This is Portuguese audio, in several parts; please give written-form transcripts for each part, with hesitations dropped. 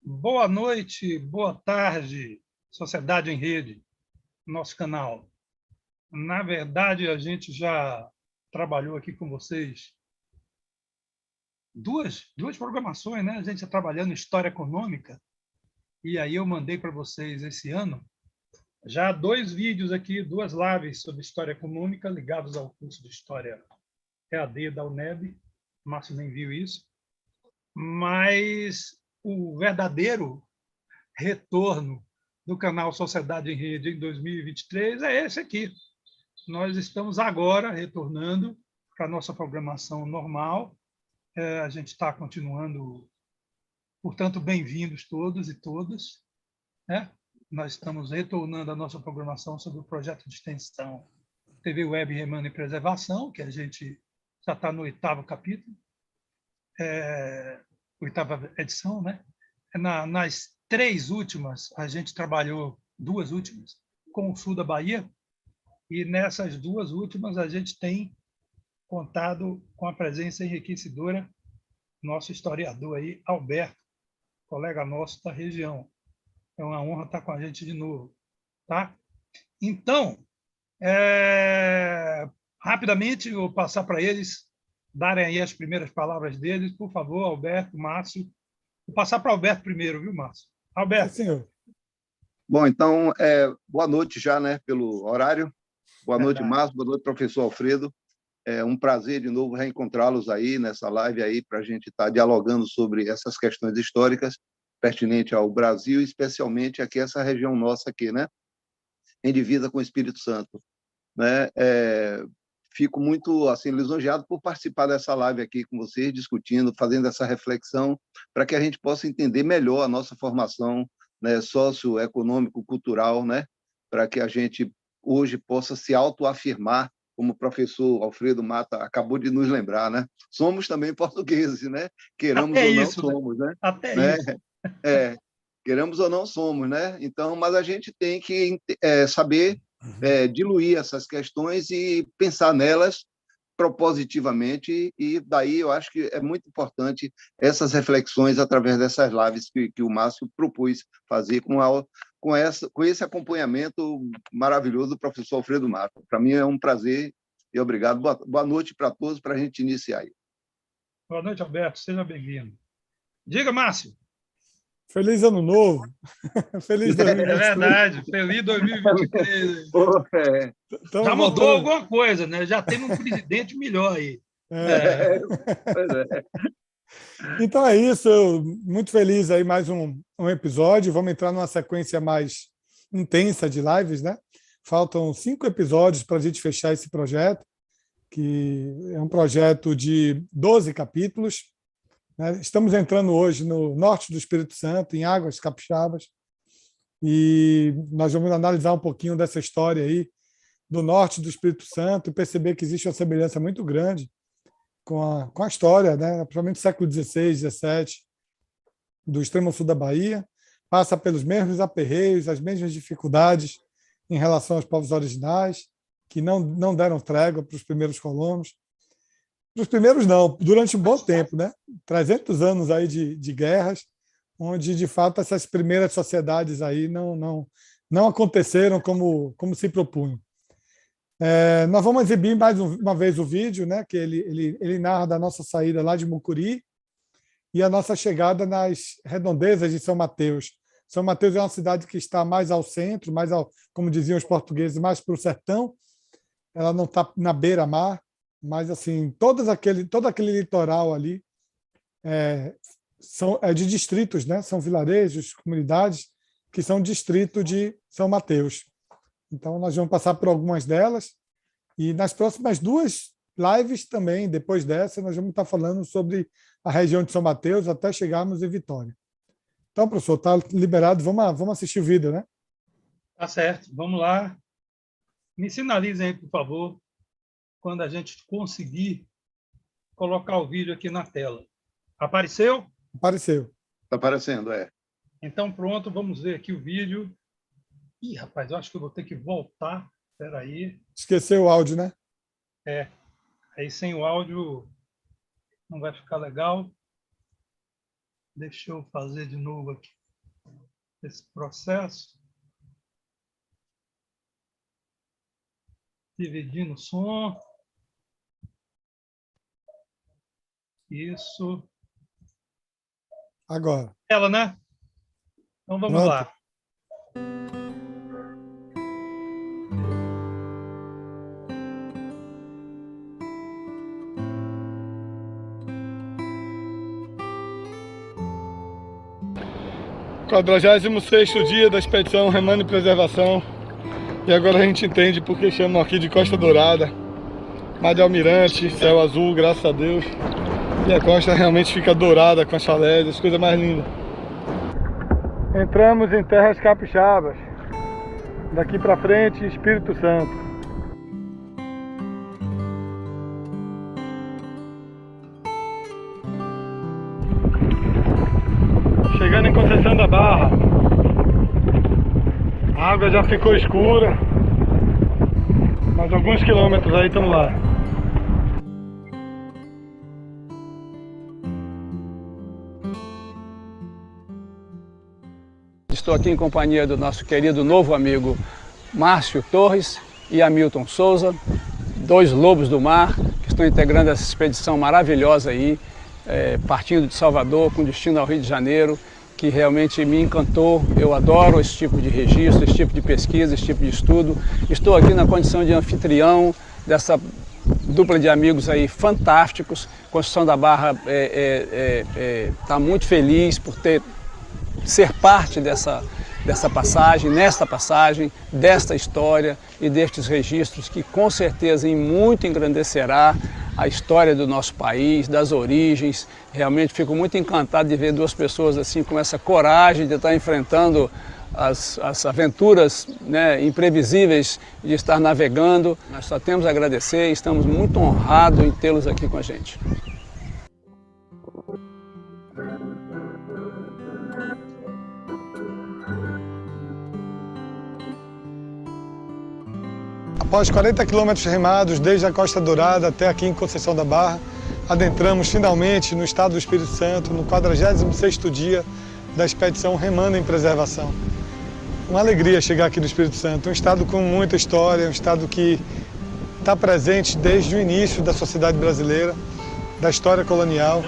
Boa noite, boa tarde, Sociedade em Rede, nosso canal. Na verdade, a gente já trabalhou aqui com vocês duas programações, né? A gente está trabalhando História Econômica, e aí eu mandei para vocês esse ano já 2 vídeos aqui, 2 lives sobre História Econômica ligados ao curso de História EAD da UNEB. O Márcio nem viu isso. Mas o verdadeiro retorno do canal Sociedade em Rede em 2023 é esse aqui. Nós estamos agora retornando para a nossa programação normal. A gente está continuando, portanto, bem-vindos todos e todas, né? Nós estamos retornando à nossa programação sobre o projeto de extensão TV Web Remando e Preservação, que a gente já está no 8º capítulo, 8ª edição, né? Nas 3 últimas, a gente trabalhou, 2 últimas, com o sul da Bahia, e nessas 2 últimas a gente tem contado com a presença enriquecedora do nosso historiador aí, Alberto, colega nosso da região. É uma honra estar com a gente de novo. Tá? Então, rapidamente, eu vou passar para eles darem aí as primeiras palavras deles. Por favor, Alberto, Márcio. Vou passar para o Alberto primeiro, viu, Márcio? Alberto. Sim, senhor. Bom, então, boa noite já, né, pelo horário. Boa noite, Márcio. Boa noite, professor Alfredo. É um prazer de novo reencontrá-los aí nessa live aí para a gente estar dialogando sobre essas questões históricas pertinentes ao Brasil, especialmente aqui essa região nossa aqui, né, em divisa com o Espírito Santo, né? Fico muito assim lisonjeado por participar dessa live aqui com vocês, discutindo, fazendo essa reflexão para que a gente possa entender melhor a nossa formação, né, socioeconômico, cultural, né, para que a gente hoje possa se autoafirmar, como o professor Alfredo Mata acabou de nos lembrar, né? Somos também portugueses, né? Queiramos Até ou não isso, somos, né? Até né? isso. Queremos ou não somos, né? Então, mas a gente tem que saber diluir essas questões e pensar nelas propositivamente, e daí eu acho que é muito importante essas reflexões através dessas lives que o Márcio propôs fazer com esse acompanhamento maravilhoso do professor Alfredo Mata. Para mim é um prazer e obrigado. Boa noite para todos, para a gente iniciar aí. Boa noite, Alberto. Seja bem-vindo. Diga, Márcio. Feliz Ano Novo. Feliz 2023. É verdade. Feliz 2023. Já mudou alguma coisa, né? Já tem um presidente melhor aí. Pois é. Então é isso. Eu, muito feliz aí mais um episódio. Vamos entrar numa sequência mais intensa de lives, né? Faltam 5 episódios para a gente fechar esse projeto, que é um projeto de 12 capítulos. Estamos entrando hoje no norte do Espírito Santo, em Águas Capixabas, e nós vamos analisar um pouquinho dessa história aí do norte do Espírito Santo e perceber que existe uma semelhança muito grande com a história, né? Principalmente do século XVI, XVII, do extremo sul da Bahia, passa pelos mesmos aperreios, as mesmas dificuldades em relação aos povos originais, que não deram trégua para os primeiros colonos. Os primeiros não, durante um bom tempo, né? 300 anos aí de guerras, onde, de fato, essas primeiras sociedades aí não aconteceram como se propunham. Nós vamos exibir mais uma vez o vídeo, né? Que ele narra da nossa saída lá de Mucuri e a nossa chegada nas redondezas de São Mateus. São Mateus é uma cidade que está mais ao centro, como diziam os portugueses, mais para o sertão. Ela não está na beira-mar, mas assim todo aquele litoral ali são de distritos, né? São vilarejos, comunidades que são distrito de São Mateus. Então nós vamos passar por algumas delas e nas próximas 2 lives também, depois dessa, nós vamos estar falando sobre a região de São Mateus até chegarmos em Vitória. Então, professor, está liberado, vamos assistir o vídeo, né? Tá certo, vamos lá. Me sinalizem aí, por favor, quando a gente conseguir colocar o vídeo aqui na tela. Apareceu? Apareceu. Está aparecendo, Então, pronto, vamos ver aqui o vídeo. Ih, rapaz, eu acho que eu vou ter que voltar. Espera aí. Esqueceu o áudio, né? Aí sem o áudio não vai ficar legal. Deixa eu fazer de novo aqui esse processo. Dividindo o som. Isso. Agora. Ela, né? Então vamos Pronto. lá. Quadragésimo sexto dia da expedição Remando e Preservação. E agora a gente entende porque chamam aqui de Costa Dourada. Mar de almirante, céu azul, graças a Deus. E a costa realmente fica dourada com as chalés, as coisas mais lindas. Entramos em terras capixabas. Daqui pra frente, Espírito Santo. Chegando em Conceição da Barra. A água já ficou escura. Mais alguns quilômetros aí, estamos lá. Estou aqui em companhia do nosso querido novo amigo Márcio Torres e Hamilton Souza, dois lobos do mar que estão integrando essa expedição maravilhosa aí, partindo de Salvador com destino ao Rio de Janeiro, que realmente me encantou. Eu adoro esse tipo de registro, esse tipo de pesquisa, esse tipo de estudo. Estou aqui na condição de anfitrião dessa dupla de amigos aí fantásticos. Conceição da Barra está muito feliz por ser parte desta passagem, desta história e destes registros que com certeza em muito engrandecerá a história do nosso país, das origens. Realmente fico muito encantado de ver duas pessoas assim com essa coragem de estar enfrentando as aventuras, né, imprevisíveis de estar navegando. Nós só temos a agradecer e estamos muito honrados em tê-los aqui com a gente. Após 40 quilômetros remados desde a Costa Dourada até aqui em Conceição da Barra, adentramos finalmente no estado do Espírito Santo, no 46º dia da expedição Remando em Preservação. Uma alegria chegar aqui no Espírito Santo, um estado com muita história, um estado que está presente desde o início da sociedade brasileira, da história colonial.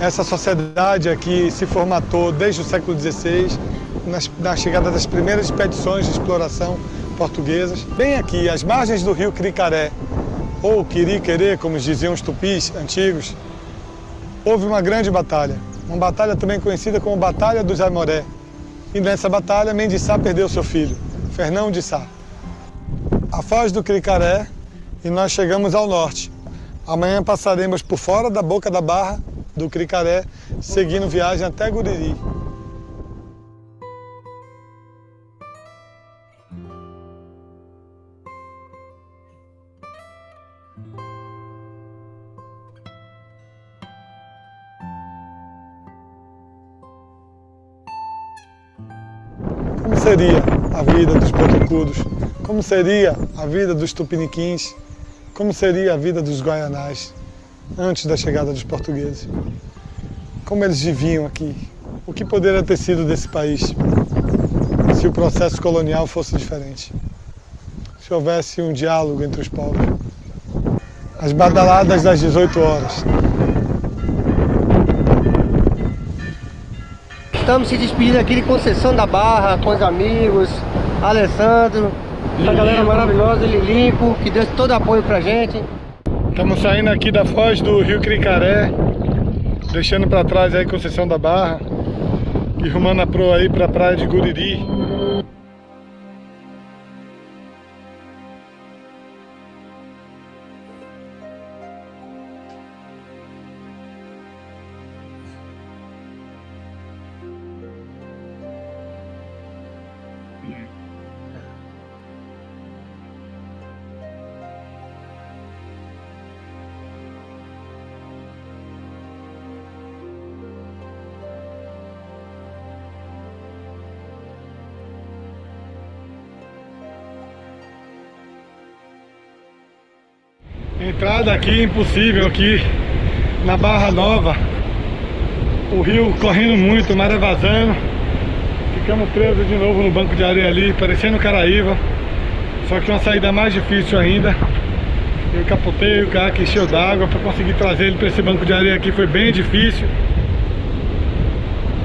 Essa sociedade aqui se formatou desde o século XVI, na chegada das primeiras expedições de exploração portuguesas. Bem aqui, às margens do rio Cricaré, ou Quiriquerê, como diziam os tupis antigos, houve uma grande batalha. Uma batalha também conhecida como Batalha dos Aimoré. E nessa batalha, Mem de Sá perdeu seu filho, Fernão de Sá. A foz do Cricaré e nós chegamos ao norte. Amanhã passaremos por fora da boca da barra do Cricaré, seguindo viagem até Guriri. Como seria a vida dos potocudos? Como seria a vida dos tupiniquins? Como seria a vida dos guaianás antes da chegada dos portugueses? Como eles viviam aqui? O que poderia ter sido desse país se o processo colonial fosse diferente? Se houvesse um diálogo entre os povos? As badaladas das 18 horas. Estamos se despedindo aqui de Conceição da Barra, com os amigos, Alessandro, essa galera maravilhosa, Lilimpo, que deu todo apoio pra gente. Estamos saindo aqui da foz do rio Cricaré, deixando para trás aí Conceição da Barra e rumando a proa aí para a praia de Guriri. Entrada aqui impossível aqui na Barra Nova. O rio correndo muito, o mar é vazando. Ficamos presos de novo no banco de areia ali, parecendo Caraíva. Só que uma saída mais difícil ainda. Eu capotei o carro que encheu d'água. Para conseguir trazer ele para esse banco de areia aqui foi bem difícil.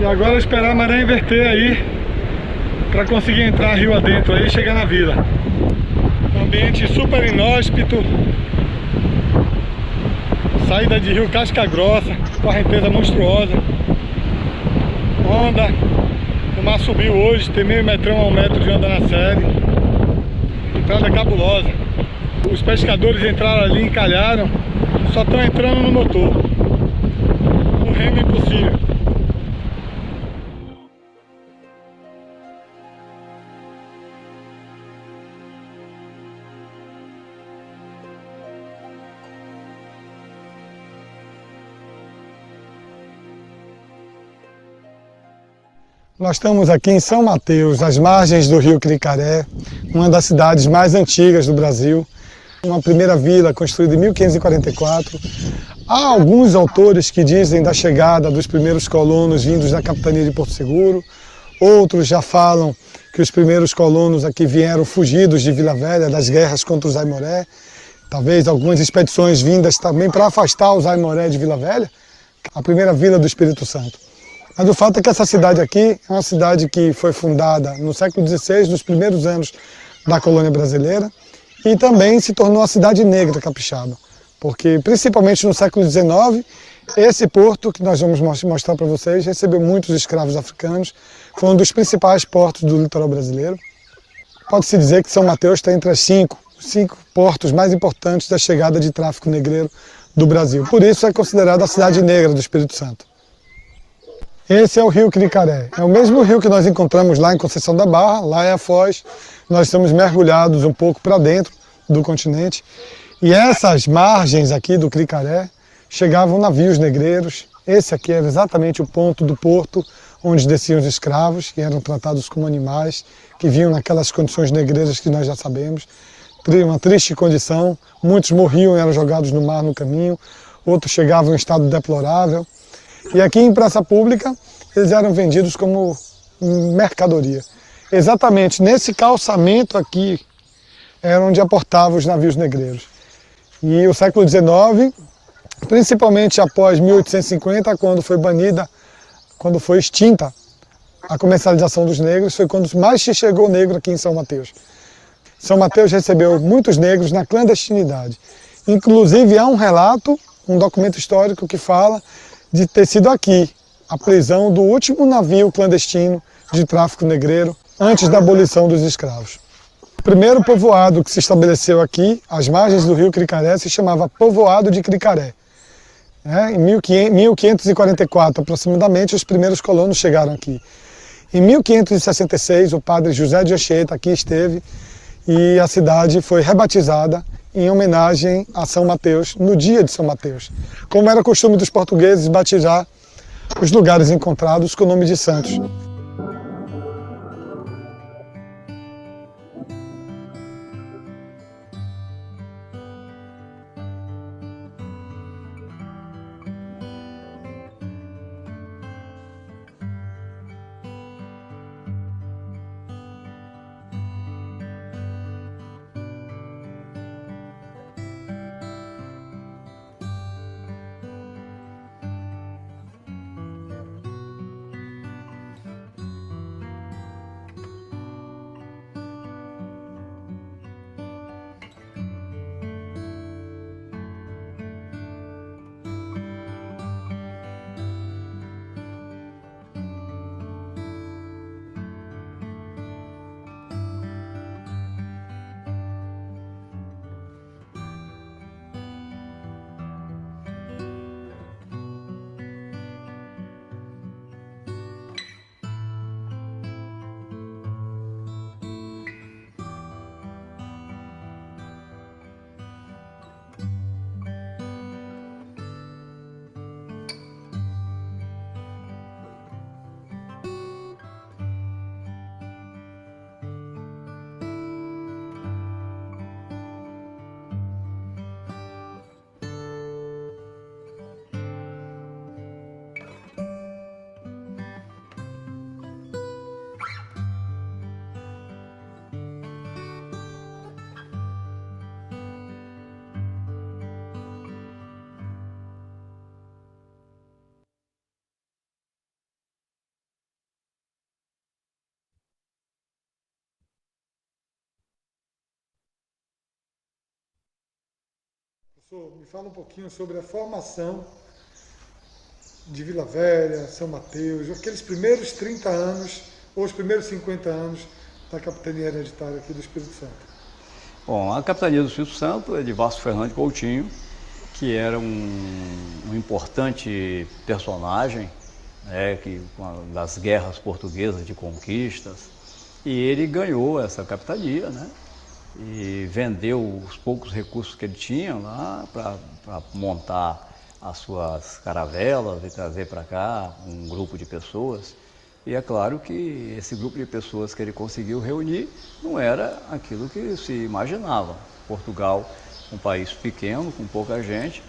E agora esperar a maré inverter aí, para conseguir entrar rio adentro aí e chegar na vila. Ambiente super inóspito. Saída de rio Casca Grossa, correnteza monstruosa. Onda. O mar subiu hoje, tem meio metrão a 1 metro de onda na série. Entrada cabulosa. Os pescadores entraram ali, encalharam, só estão entrando no motor. O remo é impossível. Nós estamos aqui em São Mateus, às margens do rio Cricaré, uma das cidades mais antigas do Brasil, uma primeira vila construída em 1544. Há alguns autores que dizem da chegada dos primeiros colonos vindos da capitania de Porto Seguro, outros já falam que os primeiros colonos aqui vieram fugidos de Vila Velha, das guerras contra os Aimoré, talvez algumas expedições vindas também para afastar os Aimoré de Vila Velha, a primeira vila do Espírito Santo. Mas o fato é que essa cidade aqui é uma cidade que foi fundada no século XVI, nos primeiros anos da colônia brasileira, e também se tornou uma cidade negra capixaba, porque principalmente no século XIX, esse porto que nós vamos mostrar para vocês recebeu muitos escravos africanos, foi um dos principais portos do litoral brasileiro. Pode-se dizer que São Mateus está entre os cinco portos mais importantes da chegada de tráfico negreiro do Brasil. Por isso é considerada a cidade negra do Espírito Santo. Esse é o rio Cricaré. É o mesmo rio que nós encontramos lá em Conceição da Barra, lá é a Foz. Nós estamos mergulhados um pouco para dentro do continente. E essas margens aqui do Cricaré chegavam navios negreiros. Esse aqui era exatamente o ponto do porto onde desciam os escravos, que eram tratados como animais, que vinham naquelas condições negreiras que nós já sabemos. Uma triste condição. Muitos morriam e eram jogados no mar no caminho. Outros chegavam em estado deplorável. E aqui em praça pública, eles eram vendidos como mercadoria. Exatamente nesse calçamento aqui, era onde aportavam os navios negreiros. E o século XIX, principalmente após 1850, quando foi extinta a comercialização dos negros, foi quando mais se chegou negro aqui em São Mateus. São Mateus recebeu muitos negros na clandestinidade. Inclusive há um relato, um documento histórico que fala de ter sido aqui a prisão do último navio clandestino de tráfico negreiro antes da abolição dos escravos. O primeiro povoado que se estabeleceu aqui, às margens do rio Cricaré, se chamava Povoado de Cricaré. Em 1544, aproximadamente, os primeiros colonos chegaram aqui. Em 1566, o padre José de Anchieta aqui esteve e a cidade foi rebatizada em homenagem a São Mateus, no dia de São Mateus. Como era costume dos portugueses batizar os lugares encontrados com o nome de santos. Professor, me fala um pouquinho sobre a formação de Vila Velha, São Mateus, aqueles primeiros 30 anos ou os primeiros 50 anos da capitania hereditária aqui do Espírito Santo. Bom, a capitania do Espírito Santo é de Vasco Fernando Coutinho, que era um importante personagem, né, das guerras portuguesas de conquistas, e ele ganhou essa capitania, né, e vendeu os poucos recursos que ele tinha lá para montar as suas caravelas e trazer para cá um grupo de pessoas. E é claro que esse grupo de pessoas que ele conseguiu reunir não era aquilo que se imaginava. Portugal, um país pequeno, com pouca gente,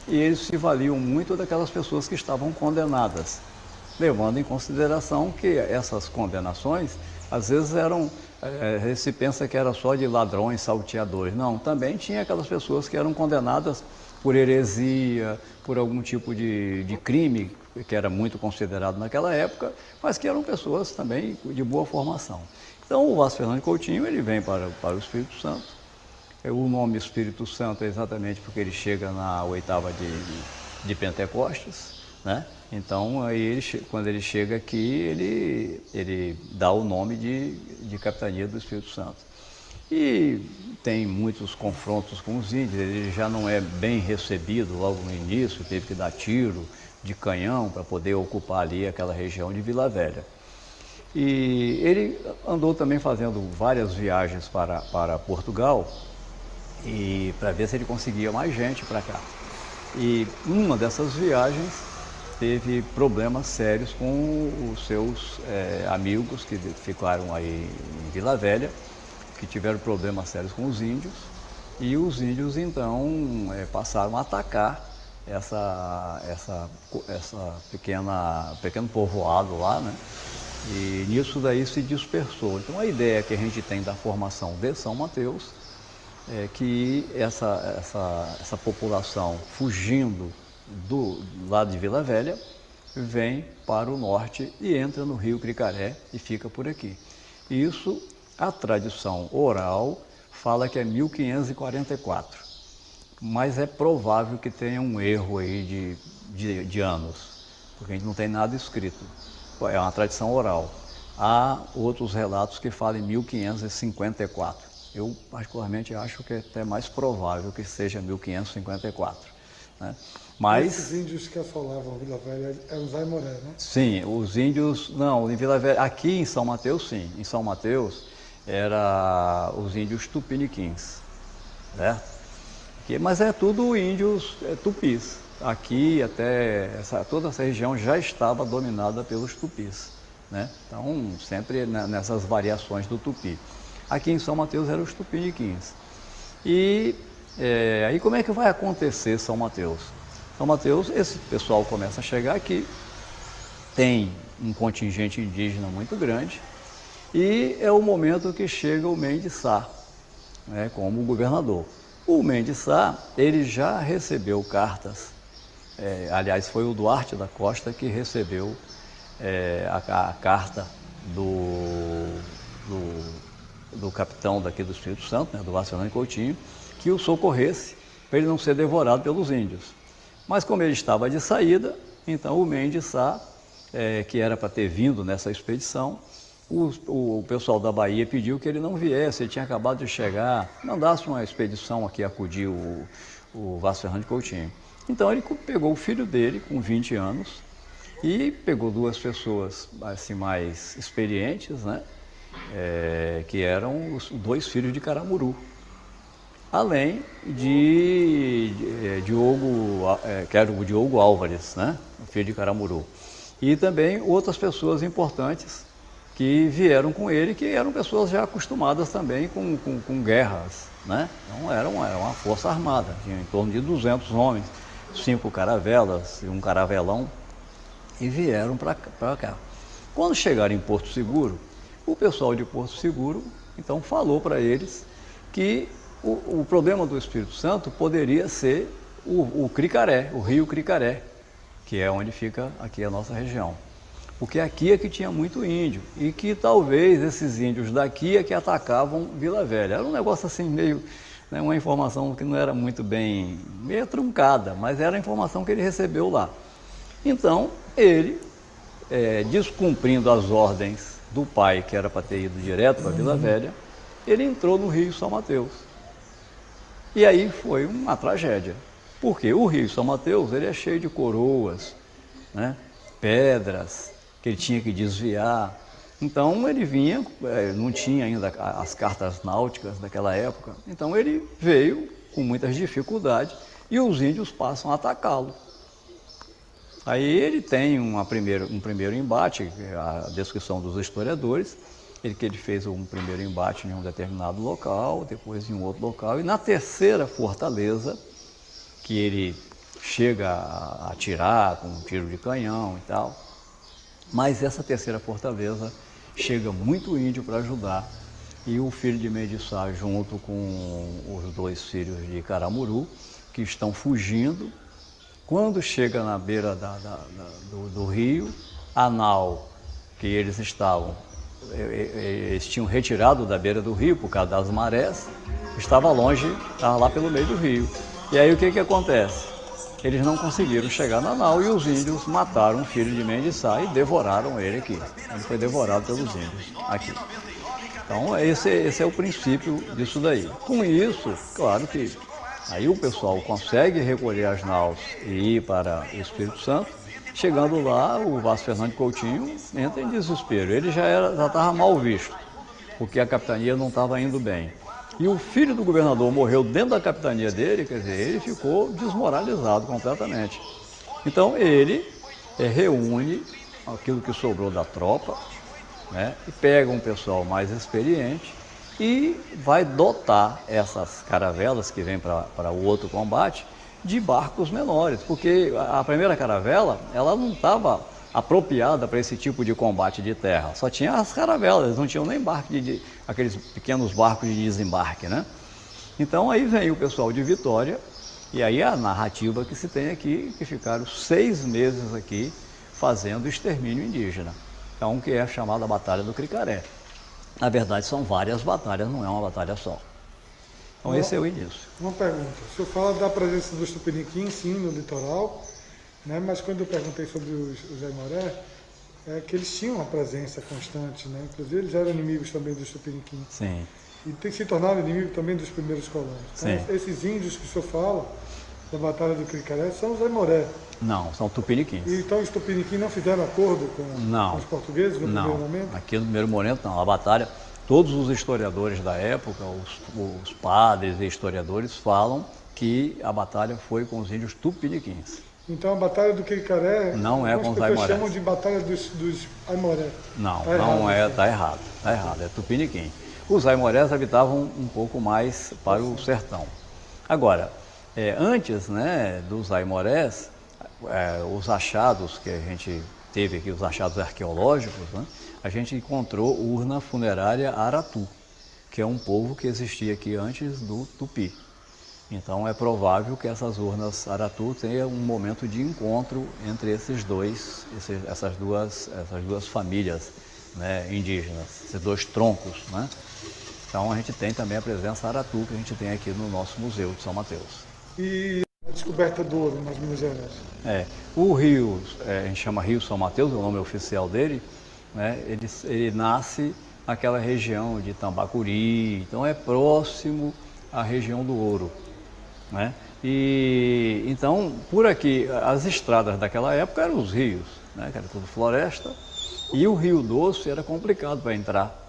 e eles se valiam muito daquelas pessoas que estavam condenadas, levando em consideração que essas condenações, às vezes se pensa que era só de ladrões, salteadores. Não, também tinha aquelas pessoas que eram condenadas por heresia, por algum tipo de crime, que era muito considerado naquela época, mas que eram pessoas também de boa formação. Então, o Vasco Fernando Coutinho, ele vem para o Espírito Santo. O nome Espírito Santo é exatamente porque ele chega na oitava de Pentecostes, né? Então, aí quando ele chega aqui, ele dá o nome de Capitania do Espírito Santo. E tem muitos confrontos com os índios, ele já não é bem recebido logo no início, teve que dar tiro de canhão para poder ocupar ali aquela região de Vila Velha. E ele andou também fazendo várias viagens para Portugal, e para ver se ele conseguia mais gente para cá. E uma dessas viagens teve problemas sérios com os seus amigos que ficaram aí em Vila Velha, que tiveram problemas sérios com os índios, e os índios então passaram a atacar essa pequeno povoado lá, né? E nisso daí se dispersou. Então a ideia que a gente tem da formação de São Mateus é que essa população fugindo do lado de Vila Velha vem para o norte e entra no Rio Cricaré e fica por aqui. Isso, a tradição oral fala que é 1544, mas é provável que tenha um erro aí de anos, porque a gente não tem nada escrito. É uma tradição oral. Há outros relatos que falam em 1554. Eu, particularmente, acho que é até mais provável que seja 1554. Né? Mas esses índios que assolavam Vila Velha eram os Aimoré, né? Sim, os índios... Não, em Vila Velha... Aqui em São Mateus, sim. Em São Mateus, era os índios tupiniquins, certo? Mas é tudo índios tupis. Aqui, até toda essa região já estava dominada pelos tupis, né? Então, sempre nessas variações do tupi. Aqui em São Mateus eram os tupiniquins. E aí como é que vai acontecer São Mateus? São Mateus, esse pessoal começa a chegar aqui, tem um contingente indígena muito grande, e é o momento que chega o Mendes Sá, né, como governador. O Mendes Sá, ele já recebeu cartas, aliás, foi o Duarte da Costa que recebeu a carta do capitão daqui do Espírito Santo, né, do Vasco Fernando Coutinho, que o socorresse para ele não ser devorado pelos índios. Mas como ele estava de saída, então o Mendes Sá, que era para ter vindo nessa expedição, o pessoal da Bahia pediu que ele não viesse, ele tinha acabado de chegar, mandasse uma expedição aqui acudir o Vasco Fernando Coutinho. Então ele pegou o filho dele, com 20 anos, e pegou duas pessoas assim, mais experientes, né? Que eram os dois filhos de Caramuru, além de Diogo, que era o Diogo Álvares, né? O filho de Caramuru. E também outras pessoas importantes que vieram com ele, que eram pessoas já acostumadas também com guerras, né? Então era uma força armada, tinha em torno de 200 homens, 5 caravelas e um caravelão, e vieram para cá. Quando chegaram em Porto Seguro, o pessoal de Porto Seguro, então, falou para eles que o problema do Espírito Santo poderia ser o Cricaré, o rio Cricaré, que é onde fica aqui a nossa região. Porque aqui é que tinha muito índio, e que talvez esses índios daqui é que atacavam Vila Velha. Era um negócio assim meio né, uma informação que não era muito bem, meio truncada, mas era a informação que ele recebeu lá. Então, ele, descumprindo as ordens do pai, que era para ter ido direto para Vila Velha, ele entrou no Rio São Mateus. E aí foi uma tragédia, porque o Rio São Mateus ele é cheio de coroas, né, pedras, que ele tinha que desviar. Então ele vinha, não tinha ainda as cartas náuticas daquela época, então ele veio com muitas dificuldades e os índios passam a atacá-lo. Aí ele tem um primeiro embate, a descrição dos historiadores, que ele fez um primeiro embate em um determinado local, depois em um outro local, e na terceira fortaleza, que ele chega a atirar com um tiro de canhão e tal, mas essa terceira fortaleza chega muito índio para ajudar, e o filho de Mediçá, junto com os 2 filhos de Caramuru, que estão fugindo, quando chega na beira do rio, a nau que eles tinham retirado da beira do rio por causa das marés, estava longe, estava lá pelo meio do rio. E aí o que acontece? Eles não conseguiram chegar na nau e os índios mataram o filho de Mendiçá e devoraram ele aqui. Ele foi devorado pelos índios aqui. Então esse é o princípio disso daí. Com isso, claro que aí o pessoal consegue recolher as naus e ir para o Espírito Santo. Chegando lá, o Vasco Fernandes Coutinho entra em desespero. Ele já estava mal visto, porque a capitania não estava indo bem. E o filho do governador morreu dentro da capitania dele, quer dizer, ele ficou desmoralizado completamente. Então ele reúne aquilo que sobrou da tropa, né, e pega um pessoal mais experiente e vai dotar essas caravelas que vêm para o outro combate de barcos menores, porque a primeira caravela ela não estava apropriada para esse tipo de combate de terra, só tinha as caravelas, não tinham nem barco aqueles pequenos barcos de desembarque, né? Então aí vem o pessoal de Vitória, e aí a narrativa que se tem aqui, que ficaram 6 meses aqui fazendo extermínio indígena, então que é a chamada Batalha do Cricaré. Na verdade são várias batalhas, não é uma batalha só. Então esse é o início. Uma pergunta, o senhor fala da presença dos tupiniquins, sim, no litoral, né? Mas quando eu perguntei sobre os Aimoré, é que eles tinham uma presença constante, né? Inclusive eles eram inimigos também dos tupiniquins. Sim. E se tornaram inimigos também dos primeiros colonos. Então, Sim. Esses índios que o senhor fala, da Batalha do Cricaré, são os Aimoré. Não, são tupiniquins. E então os tupiniquins não fizeram acordo com os portugueses no primeiro momento? Aqui no primeiro momento não. A batalha, todos os historiadores da época, os padres e historiadores falam que a batalha foi com os índios tupiniquins. Então a Batalha do Cricaré não é com os Aimorés. chamam de Batalha dos Aimoré. Não, tá errado, não é, está errado, está errado, é tupiniquim. Os Aimorés habitavam um pouco mais para o sertão. Agora, antes, né, dos Aimorés, os achados que a gente teve aqui, os achados arqueológicos, né, a gente encontrou urna funerária Aratu, que é um povo que existia aqui antes do Tupi. Então é provável que essas urnas Aratu tenham um momento de encontro entre essas duas famílias, né, indígenas, esses 2 troncos, né? Então a gente tem também a presença Aratu que a gente tem aqui no nosso Museu de São Mateus. E a descoberta do ouro nas Minas Gerais? O rio, a gente chama Rio São Mateus, é o nome oficial dele, né? Ele nasce naquela região de Tambacuri, então é próximo à região do ouro, né? E então por aqui as estradas daquela época eram os rios, né? Que era tudo floresta, e o Rio Doce era complicado para entrar,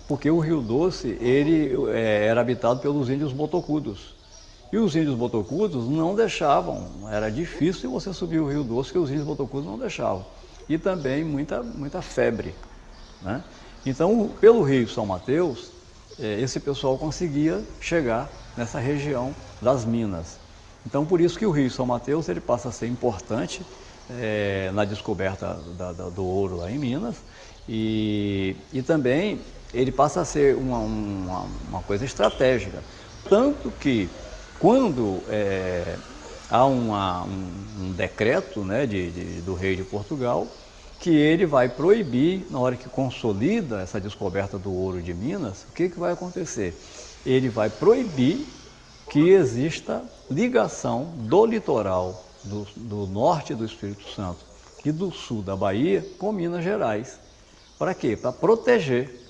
porque o Rio Doce ele era habitado pelos índios botocudos, e os índios botocudos não deixavam, era difícil você subir o Rio Doce, que os índios botocudos não deixavam, e também muita febre, né? Então pelo Rio São Mateus esse pessoal conseguia chegar nessa região das minas. Então por isso que o Rio São Mateus ele passa a ser importante na descoberta do ouro lá em Minas, e também ele passa a ser uma coisa estratégica. Tanto que quando há um decreto, né, do rei de Portugal, que ele vai proibir, na hora que consolida essa descoberta do ouro de Minas, o que vai acontecer? Ele vai proibir que exista ligação do litoral do norte do Espírito Santo e do sul da Bahia com Minas Gerais. Para quê? Para proteger.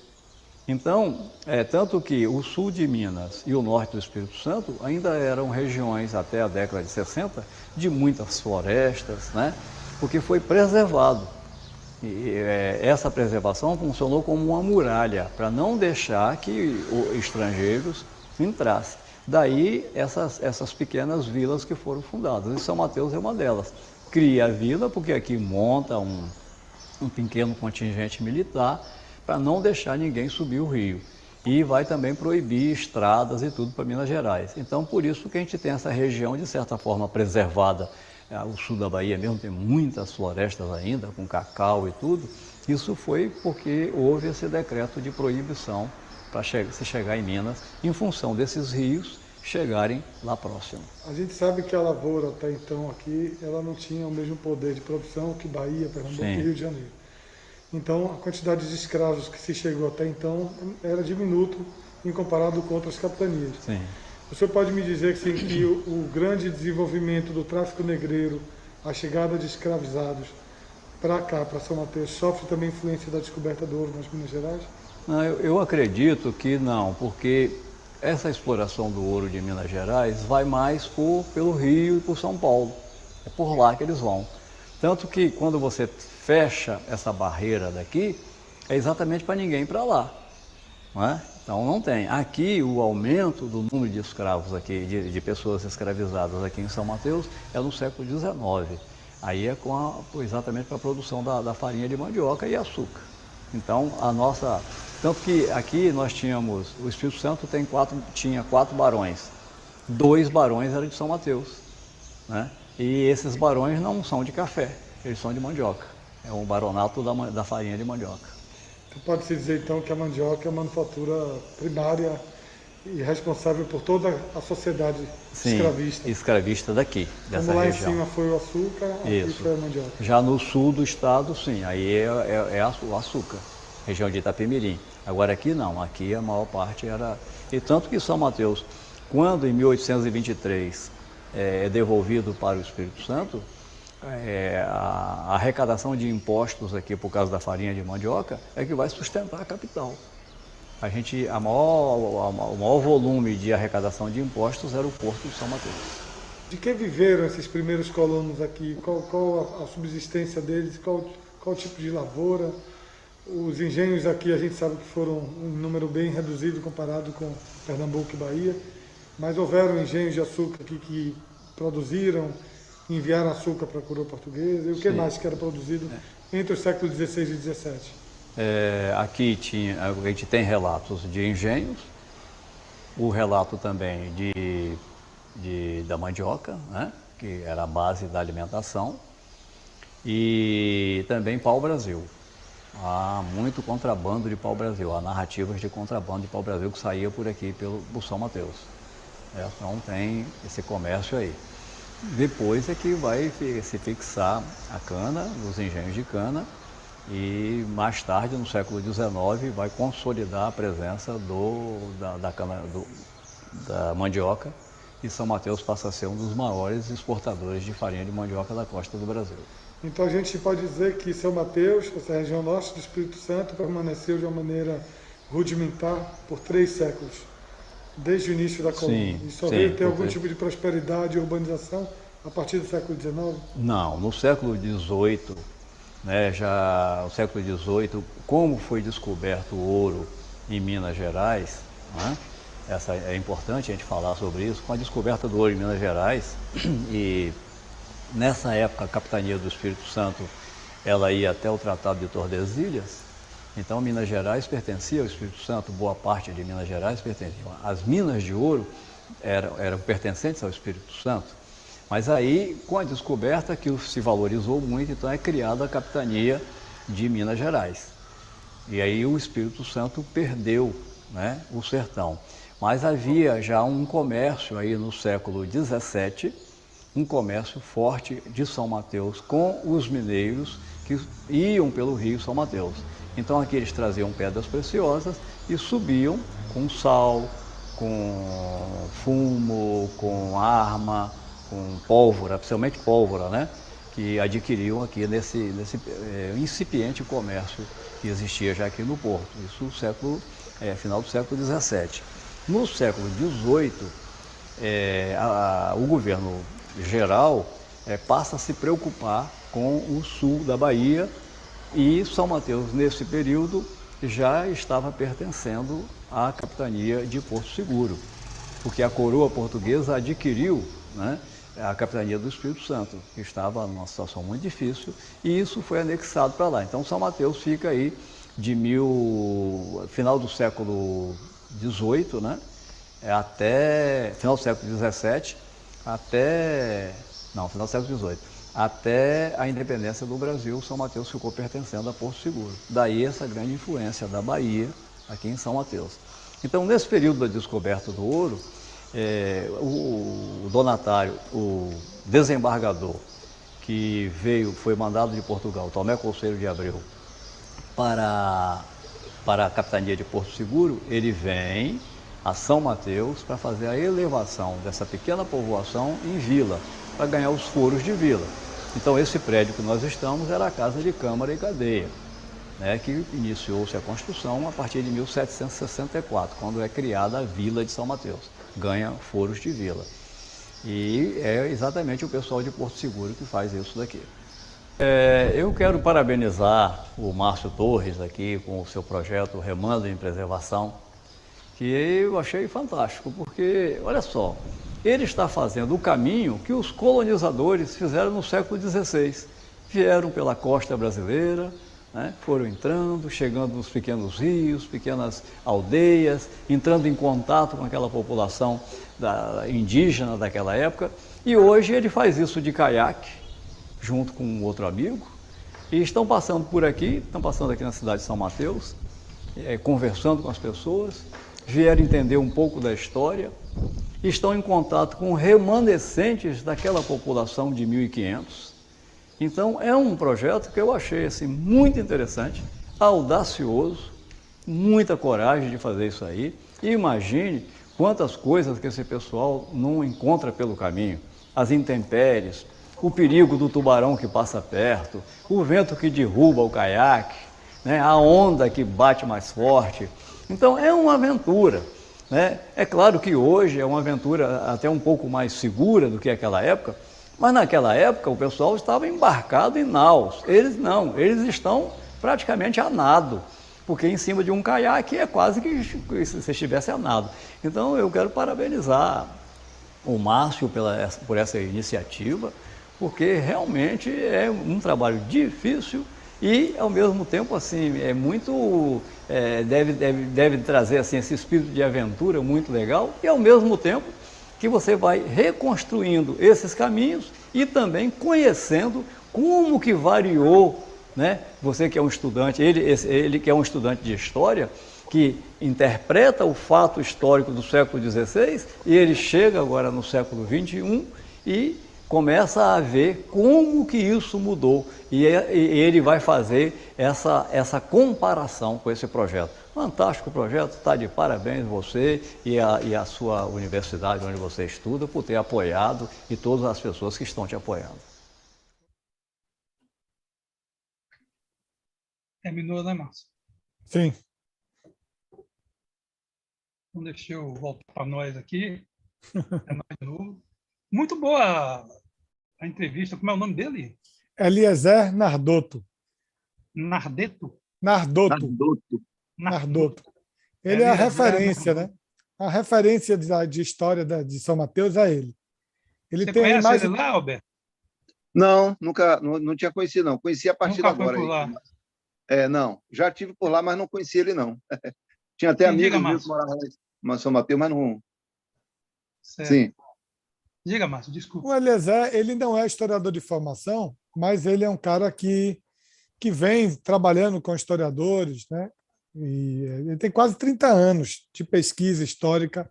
Então, tanto que o sul de Minas e o norte do Espírito Santo ainda eram regiões, até a década de 60, de muitas florestas, né? Porque foi preservado. E essa preservação funcionou como uma muralha, para não deixar que estrangeiros entrassem. Daí essas pequenas vilas que foram fundadas, e São Mateus é uma delas. Cria a vila, porque aqui monta um pequeno contingente militar, para não deixar ninguém subir o rio. E vai também proibir estradas e tudo para Minas Gerais. Então, por isso que a gente tem essa região, de certa forma, preservada. O sul da Bahia mesmo tem muitas florestas ainda, com cacau e tudo. Isso foi porque houve esse decreto de proibição para se chegar em Minas, em função desses rios chegarem lá próximo. A gente sabe que a lavoura, até então, aqui, ela não tinha o mesmo poder de produção que Bahia, Pernambuco e Rio de Janeiro. Então, a quantidade de escravos que se chegou até então era diminuto em comparado com outras capitanias. Sim. O senhor pode me dizer que o grande desenvolvimento do tráfico negreiro, a chegada de escravizados para cá, para São Mateus, sofre também influência da descoberta do ouro nas Minas Gerais? Não, eu acredito que não, porque essa exploração do ouro de Minas Gerais vai mais pelo Rio e por São Paulo. É por lá que eles vão. Tanto que quando você fecha essa barreira daqui, é exatamente para ninguém ir para lá. Não é? Então não tem. Aqui o aumento do número de escravos aqui, de pessoas escravizadas aqui em São Mateus, é no século XIX. Aí é exatamente para a produção da farinha de mandioca e açúcar. Então tanto que aqui nós tínhamos, o Espírito Santo tinha 4 barões. 2 barões eram de São Mateus, né? E esses barões não são de café, eles são de mandioca. É um baronato da farinha de mandioca. Pode-se dizer, então, que a mandioca é a manufatura primária e responsável por toda a sociedade escravista. Escravista daqui, dessa Como lá região. Em cima foi o açúcar, aqui foi a mandioca. Já no sul do estado, sim, aí é o açúcar, região de Itapemirim. Agora aqui não, aqui a maior parte era... E tanto que São Mateus, quando em 1823 é devolvido para o Espírito Santo, a arrecadação de impostos aqui por causa da farinha de mandioca é que vai sustentar a capital. O maior volume de arrecadação de impostos era o Porto de São Mateus. De que viveram esses primeiros colonos aqui? Qual a subsistência deles? Qual o tipo de lavoura? Os engenhos aqui a gente sabe que foram um número bem reduzido comparado com Pernambuco e Bahia, mas houveram engenhos de açúcar aqui que produziram, enviaram açúcar para a coroa portuguesa. E o que mais que era produzido entre os séculos XVI e XVII? Aqui a gente tem relatos de engenhos, o relato também da mandioca, né, que era a base da alimentação, e também pau-brasil. Há muito contrabando de pau-brasil, há narrativas de contrabando de pau-brasil que saía por aqui por São Mateus. Então tem esse comércio aí. Depois é que vai se fixar a cana, os engenhos de cana, e mais tarde, no século XIX, vai consolidar a presença da mandioca, e São Mateus passa a ser um dos maiores exportadores de farinha de mandioca da costa do Brasil. Então a gente pode dizer que São Mateus, essa região norte do Espírito Santo, permaneceu de uma maneira rudimentar por 3 séculos, desde o início da colônia. E só veio ter algum tipo de prosperidade e urbanização a partir do século XIX? Não, no século XVIII, o século XVIII, como foi descoberto o ouro em Minas Gerais, né? É importante a gente falar sobre isso, com a descoberta do ouro em Minas Gerais, e nessa época a capitania do Espírito Santo, ela ia até o Tratado de Tordesilhas. Então Minas Gerais pertencia ao Espírito Santo, boa parte de Minas Gerais pertencia. As minas de ouro eram pertencentes ao Espírito Santo, mas aí com a descoberta aquilo se valorizou muito, então é criada a capitania de Minas Gerais. E aí o Espírito Santo perdeu, né, o sertão. Mas havia já um comércio aí no século XVII, um comércio forte de São Mateus com os mineiros que iam pelo rio São Mateus. Então aqui eles traziam pedras preciosas e subiam com sal, com fumo, com arma, com pólvora, principalmente pólvora, né? Que adquiriam aqui nesse incipiente comércio que existia já aqui no Porto. Isso no final do século XVII. No século XVIII, o governo geral passa a se preocupar com o sul da Bahia e São Mateus, nesse período, já estava pertencendo à capitania de Porto Seguro, porque a coroa portuguesa adquiriu, né, a capitania do Espírito Santo, que estava numa situação muito difícil, e isso foi anexado para lá. Então São Mateus fica aí final do século XVIII, né, até final do século XVII, final do século XVIII, até a independência do Brasil. São Mateus ficou pertencendo a Porto Seguro. Daí essa grande influência da Bahia aqui em São Mateus. Então, nesse período da descoberta do ouro, o donatário, o desembargador que foi mandado de Portugal, Tomé Conselho de Abreu, para a capitania de Porto Seguro, ele vem a São Mateus para fazer a elevação dessa pequena povoação em vila, para ganhar os foros de vila. Então, esse prédio que nós estamos era a Casa de Câmara e Cadeia, né, que iniciou-se a construção a partir de 1764, quando é criada a Vila de São Mateus, ganha foros de vila. E é exatamente o pessoal de Porto Seguro que faz isso daqui. Eu quero parabenizar o Márcio Torres aqui com o seu projeto Remando em Preservação, que eu achei fantástico, porque, olha só, ele está fazendo o caminho que os colonizadores fizeram no século XVI. Vieram pela costa brasileira, né, foram entrando, chegando nos pequenos rios, pequenas aldeias, entrando em contato com aquela população indígena daquela época. E hoje ele faz isso de caiaque, junto com um outro amigo, e estão passando aqui na cidade de São Mateus, conversando com as pessoas, vieram entender um pouco da história, estão em contato com remanescentes daquela população de 1500. Então, é um projeto que eu achei assim, muito interessante, audacioso, muita coragem de fazer isso aí. E imagine quantas coisas que esse pessoal não encontra pelo caminho. As intempéries, o perigo do tubarão que passa perto, o vento que derruba o caiaque, né, a onda que bate mais forte. Então, é uma aventura, né? É claro que hoje é uma aventura até um pouco mais segura do que aquela época, mas naquela época o pessoal estava embarcado em naus. Eles não, eles estão praticamente a nado, porque em cima de um caiaque é quase que se você estivesse a nado. Então eu quero parabenizar o Márcio por essa iniciativa, porque realmente é um trabalho difícil e, ao mesmo tempo, assim, deve trazer assim, esse espírito de aventura muito legal, e, ao mesmo tempo, que você vai reconstruindo esses caminhos e também conhecendo como que variou, né? Você que é um estudante, ele que é um estudante de história, que interpreta o fato histórico do século XVI, e ele chega agora no século XXI e começa a ver como que isso mudou, e ele vai fazer essa comparação com esse projeto. Fantástico projeto, está de parabéns você e a sua universidade onde você estuda por ter apoiado e todas as pessoas que estão te apoiando. Terminou, né, Márcio? Sim. Então, deixa eu voltar para nós aqui. É nós de novo. Muito boa a entrevista. Como é o nome dele? Eliezer Nardoto. Nardeto? Nardoto. Ele é a referência, né? A referência de história de São Mateus é ele. Ele Você tem conhece mais... ele lá, Alberto? Não, não tinha conhecido, não. Conheci a partir de Nunca foi agora. por lá? Não, já tive por lá, mas não conheci ele, não. Tinha até Sim, amigos diga, meus que moravam lá em São Mateus, mas não... Certo. Sim. Diga, Márcio, desculpa. O Eliezer, ele não é historiador de formação, mas ele é um cara que vem trabalhando com historiadores, né? E ele tem quase 30 anos de pesquisa histórica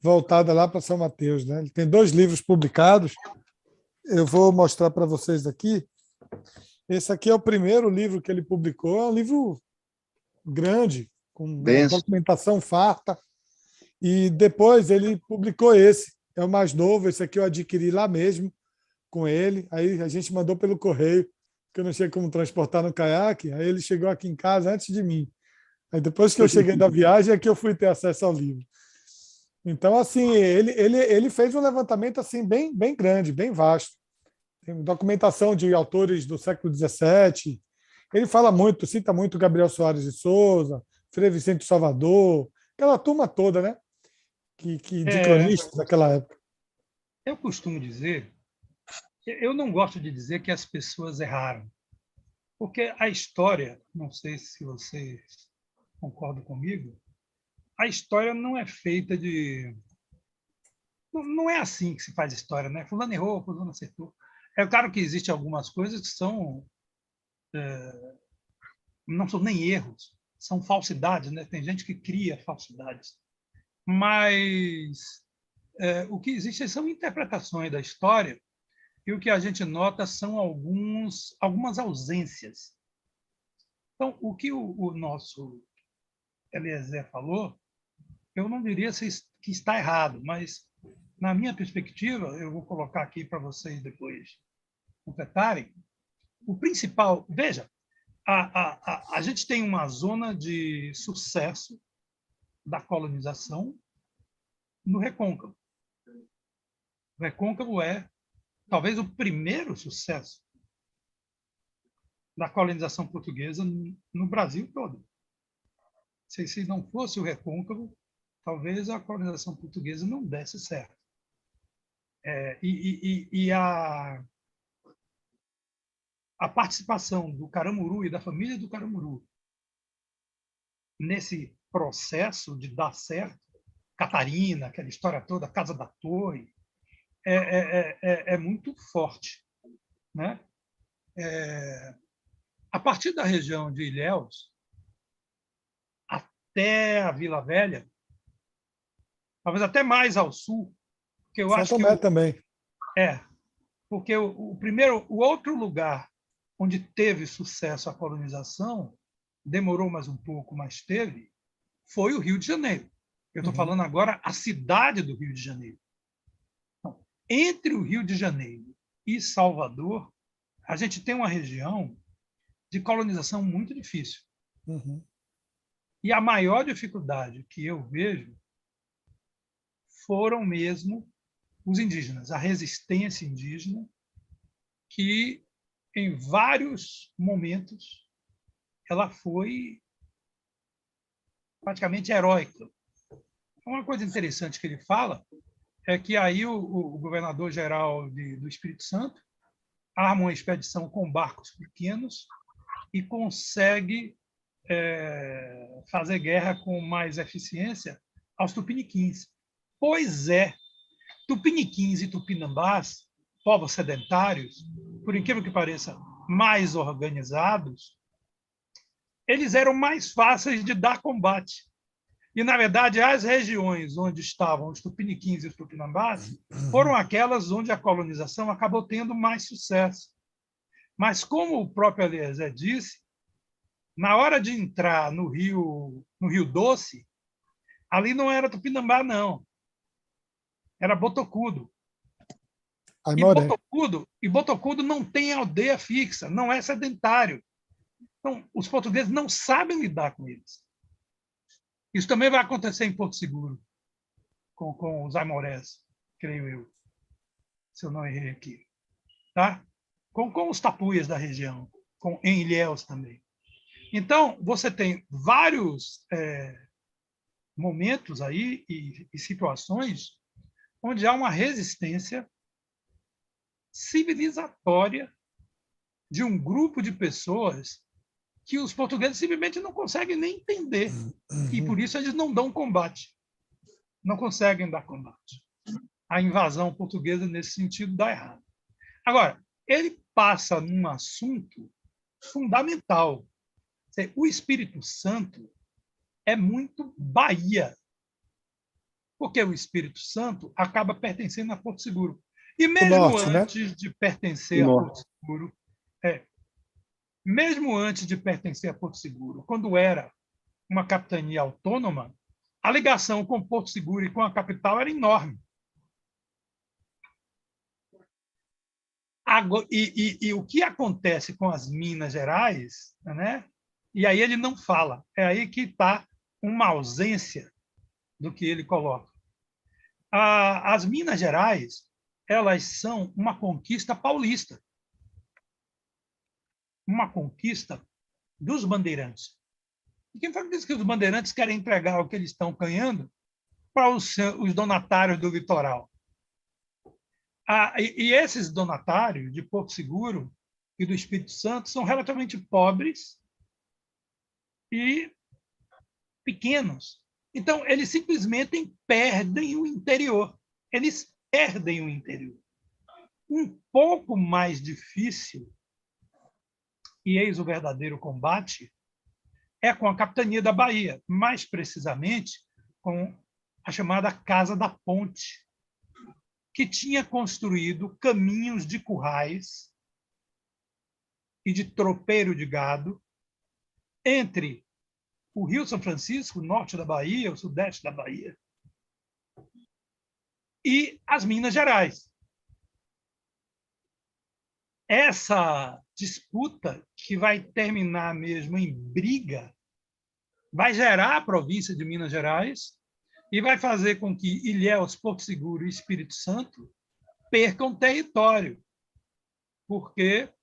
voltada lá para São Mateus, né? Ele tem 2 livros publicados. Eu vou mostrar para vocês aqui. Esse aqui é o primeiro livro que ele publicou, é um livro grande, com uma documentação farta. E depois ele publicou esse, é o mais novo, esse aqui eu adquiri lá mesmo com ele. Aí a gente mandou pelo correio, porque eu não tinha como transportar no caiaque. Aí ele chegou aqui em casa antes de mim. Aí depois que eu cheguei da viagem é que eu fui ter acesso ao livro. Então, assim, ele fez um levantamento assim bem grande, bem vasto. Tem documentação de autores do século XVII. Ele fala muito, cita muito Gabriel Soares de Souza, Frei Vicente Salvador, aquela turma toda, né? De cronistas daquela época. Eu costumo dizer, eu não gosto de dizer que as pessoas erraram, porque a história, não sei se vocês concordam comigo, a história não é feita de... Não é assim que se faz história, né? Fulano errou, fulano acertou. É claro que existem algumas coisas que são... não são nem erros, são falsidades, né? Tem gente que cria falsidades. Mas o que existe são interpretações da história e o que a gente nota são algumas ausências. Então, o que o nosso Eliezer falou, eu não diria que está errado, mas, na minha perspectiva, eu vou colocar aqui para vocês depois completarem, o principal... Veja, a gente tem uma zona de sucesso da colonização no Recôncavo. O Recôncavo é talvez o primeiro sucesso da colonização portuguesa no Brasil todo. Se não fosse o Recôncavo, talvez a colonização portuguesa não desse certo. A participação do Caramuru e da família do Caramuru nesse processo de dar certo, Catarina, aquela história toda, Casa da Torre, é muito forte, né? A partir da região de Ilhéus até a Vila Velha, talvez até mais ao sul, porque eu acho que São Tomé também. Porque o outro lugar onde teve sucesso a colonização, demorou mais um pouco, mas teve, foi o Rio de Janeiro. Eu estou falando agora a cidade do Rio de Janeiro. Então, entre o Rio de Janeiro e Salvador, a gente tem uma região de colonização muito difícil. E a maior dificuldade que eu vejo foram mesmo os indígenas, a resistência indígena, que em vários momentos ela foi praticamente heróica. Uma coisa interessante que ele fala é que aí o governador-geral do Espírito Santo arma uma expedição com barcos pequenos e consegue fazer guerra com mais eficiência aos tupiniquins. Pois é, tupiniquins e tupinambás, povos sedentários, por incrível que pareça, mais organizados, eles eram mais fáceis de dar combate. E, na verdade, as regiões onde estavam os tupiniquins e os tupinambás foram aquelas onde a colonização acabou tendo mais sucesso. Mas, como o próprio Eliezer disse, na hora de entrar no Rio Doce, ali não era tupinambá, não. Era botocudo. E botocudo não tem aldeia fixa, não é sedentário. Então, os portugueses não sabem lidar com eles. Isso também vai acontecer em Porto Seguro, com os aimorés, creio eu, se eu não errei aqui. Tá? Com os tapuias da região, em Ilhéus também. Então, você tem vários momentos aí e situações onde há uma resistência civilizatória de um grupo de pessoas que os portugueses simplesmente não conseguem nem entender. E, por isso, eles não dão combate. Não conseguem dar combate. A invasão portuguesa, nesse sentido, dá errado. Agora, ele passa num assunto fundamental. O Espírito Santo é muito Bahia, porque o Espírito Santo acaba pertencendo a Porto Seguro. E mesmo norte, antes de pertencer a Porto Seguro, mesmo antes de pertencer a Porto Seguro, quando era uma capitania autônoma, a ligação com Porto Seguro e com a capital era enorme. E o que acontece com as Minas Gerais, né? E aí ele não fala, é aí que está uma ausência do que ele coloca. As Minas Gerais, elas são uma conquista paulista, uma conquista dos bandeirantes. E quem fala disso que os bandeirantes querem entregar o que eles estão ganhando para os donatários do litoral? E esses donatários de Porto Seguro e do Espírito Santo são relativamente pobres e pequenos. Então, eles simplesmente perdem o interior. Eles perdem o interior. Um pouco mais difícil, e eis o verdadeiro combate, é com a Capitania da Bahia, mais precisamente com a chamada Casa da Ponte, que tinha construído caminhos de currais e de tropeiro de gado entre o Rio São Francisco, o norte da Bahia, o sudeste da Bahia, e as Minas Gerais. Essa disputa, que vai terminar mesmo em briga, vai gerar a província de Minas Gerais e vai fazer com que Ilhéus, Porto Seguro e Espírito Santo percam território, porque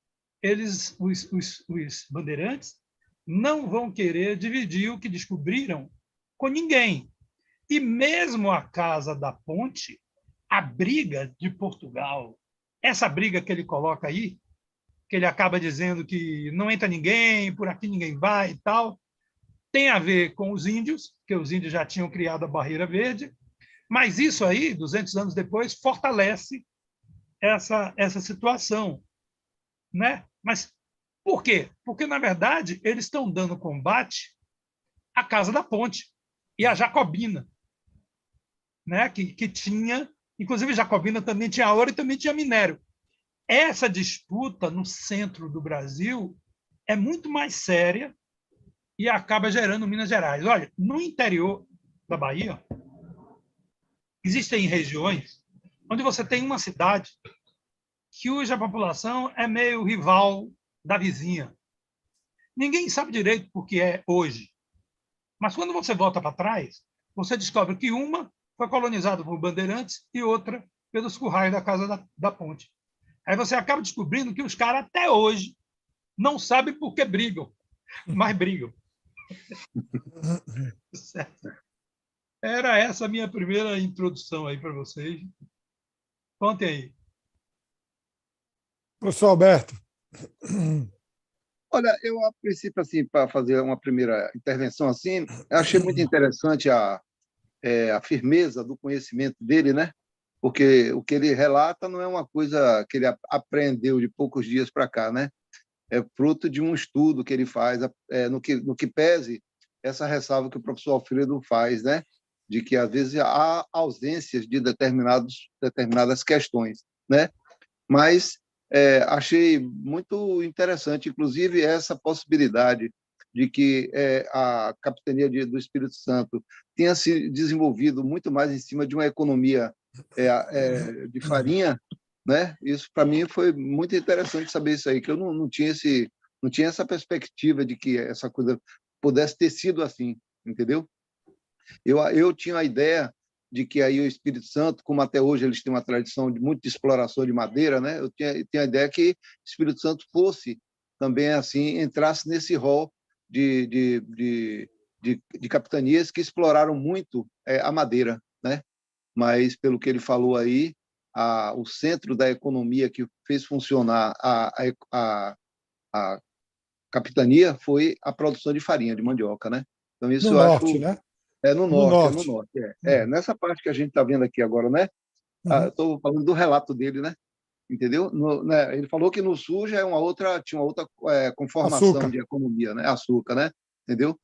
os bandeirantes não vão querer dividir o que descobriram com ninguém. E mesmo a Casa da Ponte, a briga de Portugal, essa briga que ele coloca aí, que ele acaba dizendo que não entra ninguém, por aqui ninguém vai e tal, tem a ver com os índios, que os índios já tinham criado a Barreira Verde, mas isso aí, 200 anos depois, fortalece essa situação, né? Mas por quê? Porque, na verdade, eles estão dando combate à Casa da Ponte e à Jacobina, né? que tinha, inclusive Jacobina também tinha ouro e também tinha minério. Essa disputa no centro do Brasil é muito mais séria e acaba gerando Minas Gerais. Olha, no interior da Bahia, existem regiões onde você tem uma cidade cuja população é meio rival da vizinha. Ninguém sabe direito por que é hoje. Mas quando você volta para trás, você descobre que uma foi colonizada por bandeirantes e outra pelos currais da Casa da Ponte. Aí você acaba descobrindo que os caras, até hoje, não sabem por que brigam, mas brigam. Certo. Era essa a minha primeira introdução aí para vocês. Contem aí. Professor Alberto. Olha, eu, a princípio, assim, para fazer uma primeira intervenção assim, eu achei muito interessante a firmeza do conhecimento dele, né? Porque o que ele relata não é uma coisa que ele aprendeu de poucos dias para cá, né? É fruto de um estudo que ele faz, no que pese essa ressalva que o professor Alfredo faz, né? De que, às vezes, há ausências de determinadas questões, né? Mas achei muito interessante, inclusive, essa possibilidade de que a capitania do Espírito Santo tenha se desenvolvido muito mais em cima de uma economia de farinha, né? Isso, para mim, foi muito interessante saber isso aí, que eu não tinha essa perspectiva de que essa coisa pudesse ter sido assim, entendeu? Eu tinha a ideia de que aí o Espírito Santo, como até hoje eles têm uma tradição de muita exploração de madeira, né? Eu tinha a ideia que o Espírito Santo fosse também assim, entrasse nesse rol de capitanias que exploraram muito a madeira, né? Mas, pelo que ele falou aí, o centro da economia que fez funcionar a capitania foi a produção de farinha de mandioca, né? Então, isso No eu norte, acho... né? no norte. Nessa parte que a gente está vendo aqui agora, né? Estou falando do relato dele, né? Entendeu? Né? Ele falou que no sul já tinha uma outra conformação Açúcar. de economia, né? Açúcar, né? Entendeu?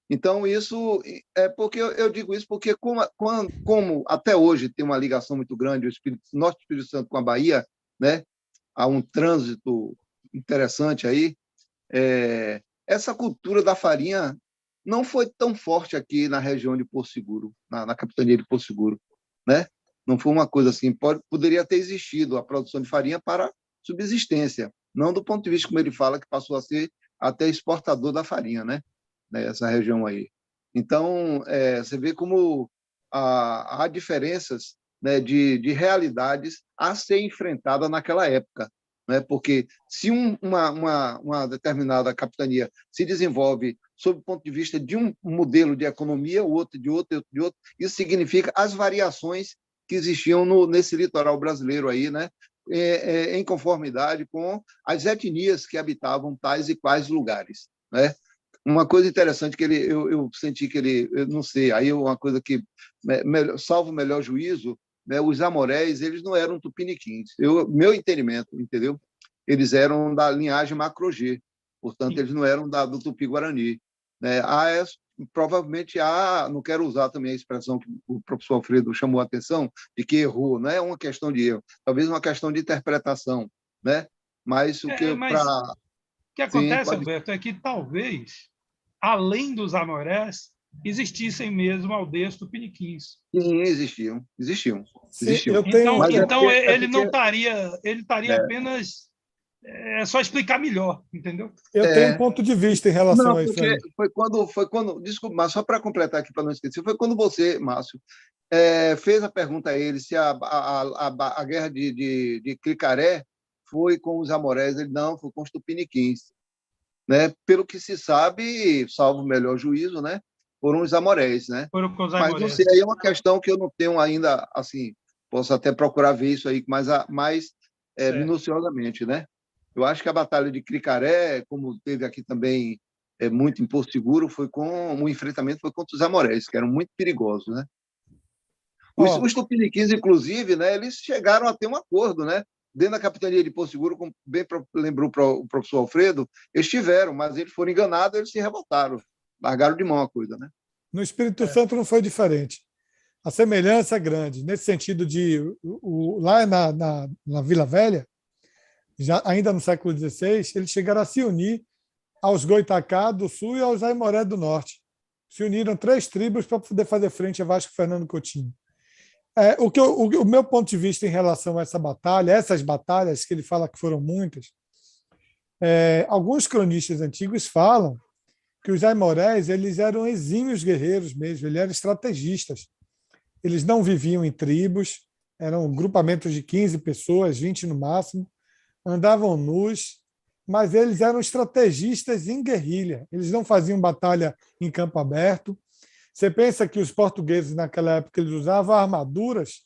Então, isso é porque eu digo isso porque, como até hoje tem uma ligação muito grande o nosso Espírito Santo com a Bahia, né? Há um trânsito interessante aí. Essa cultura da farinha não foi tão forte aqui na região de Porto Seguro, na capitania de Porto Seguro, né? Não foi uma coisa assim, poderia ter existido a produção de farinha para subsistência, não do ponto de vista, como ele fala, que passou a ser até exportador da farinha, né? Essa região aí. Então, você vê como há diferenças, né, de realidades a ser enfrentada naquela época, né? Porque se uma determinada capitania se desenvolve sob o ponto de vista de um modelo de economia, o outro de outro, isso significa as variações que existiam nesse litoral brasileiro aí, né? Em conformidade com as etnias que habitavam tais e quais lugares, né? Uma coisa interessante que eu senti que eu não sei, aí uma coisa que, salvo o melhor juízo, né, os amorés, eles não eram tupiniquins. Meu entendimento, entendeu? Eles eram da linhagem Macro-G, portanto, eles não eram do Tupi-Guarani. Né? Provavelmente não quero usar também a expressão que o professor Alfredo chamou a atenção, de que errou, não é uma questão de erro, talvez uma questão de interpretação, né? Mas o que acontece, Alberto, é que talvez, além dos amorés, existissem mesmo aldeias tupiniquins. Sim, existiam. Então ele não estaria, ele estaria apenas só explicar melhor, entendeu? Eu tenho um ponto de vista em relação a isso aí. Foi quando, desculpa, mas só para completar aqui, para não esquecer, foi quando você, Márcio, fez a pergunta a ele se a guerra de Cricaré foi com os amorés. Ele não, foi com os tupiniquins. Né? Pelo que se sabe, salvo o melhor juízo, né? Foram os amorés, né? Mas não sei, aí é uma questão que eu não tenho ainda, assim, posso até procurar ver isso aí mais minuciosamente, né? Eu acho que a Batalha de Cricaré, como teve aqui também muito em Porto Seguro, o enfrentamento foi contra os amorés, que eram muito perigosos, né? Os tupiniquins, inclusive, né, eles chegaram a ter um acordo, né? Dentro da capitania de Porto Seguro, como bem lembrou o professor Alfredo, eles tiveram, mas eles foram enganados, eles se revoltaram, largaram de mão a coisa, né? No Espírito Santo não foi diferente. A semelhança é grande, nesse sentido de lá na Vila Velha, ainda no século XVI, eles chegaram a se unir aos Goitacá do Sul e aos Aimoré do Norte. Se uniram 3 tribos para poder fazer frente a Vasco Fernando Coutinho. O meu ponto de vista em relação a essas batalhas, que ele fala que foram muitas, alguns cronistas antigos falam que os aimorés eles eram exímios guerreiros mesmo, eles eram estrategistas. Eles não viviam em tribos, eram grupamentos de 15 pessoas, 20 no máximo, andavam nus, mas eles eram estrategistas em guerrilha. Eles não faziam batalha em campo aberto. Você pensa que os portugueses, naquela época, eles usavam armaduras?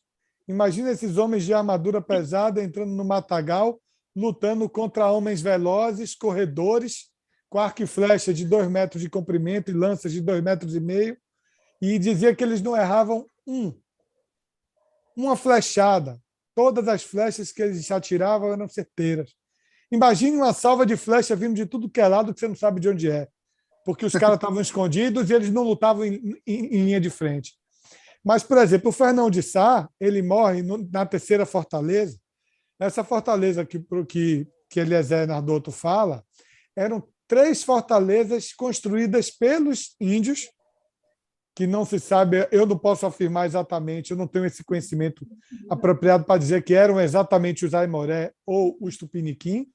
Imagina esses homens de armadura pesada entrando no matagal, lutando contra homens velozes, corredores, com arco e flecha de 2 metros de comprimento e lanças de 2,5 metros, e dizia que eles não erravam uma flechada. Todas as flechas que eles atiravam eram certeiras. Imagine uma salva de flecha vindo de tudo que é lado que você não sabe de onde é, porque os caras estavam escondidos e eles não lutavam em linha de frente. Mas, por exemplo, o Fernão de Sá, ele morre na 3ª fortaleza. Essa fortaleza que Eliezer Nardotto fala, eram 3 fortalezas construídas pelos índios, que não se sabe, eu não posso afirmar exatamente, eu não tenho esse conhecimento apropriado para dizer que eram exatamente os Aimoré ou os Tupiniquim,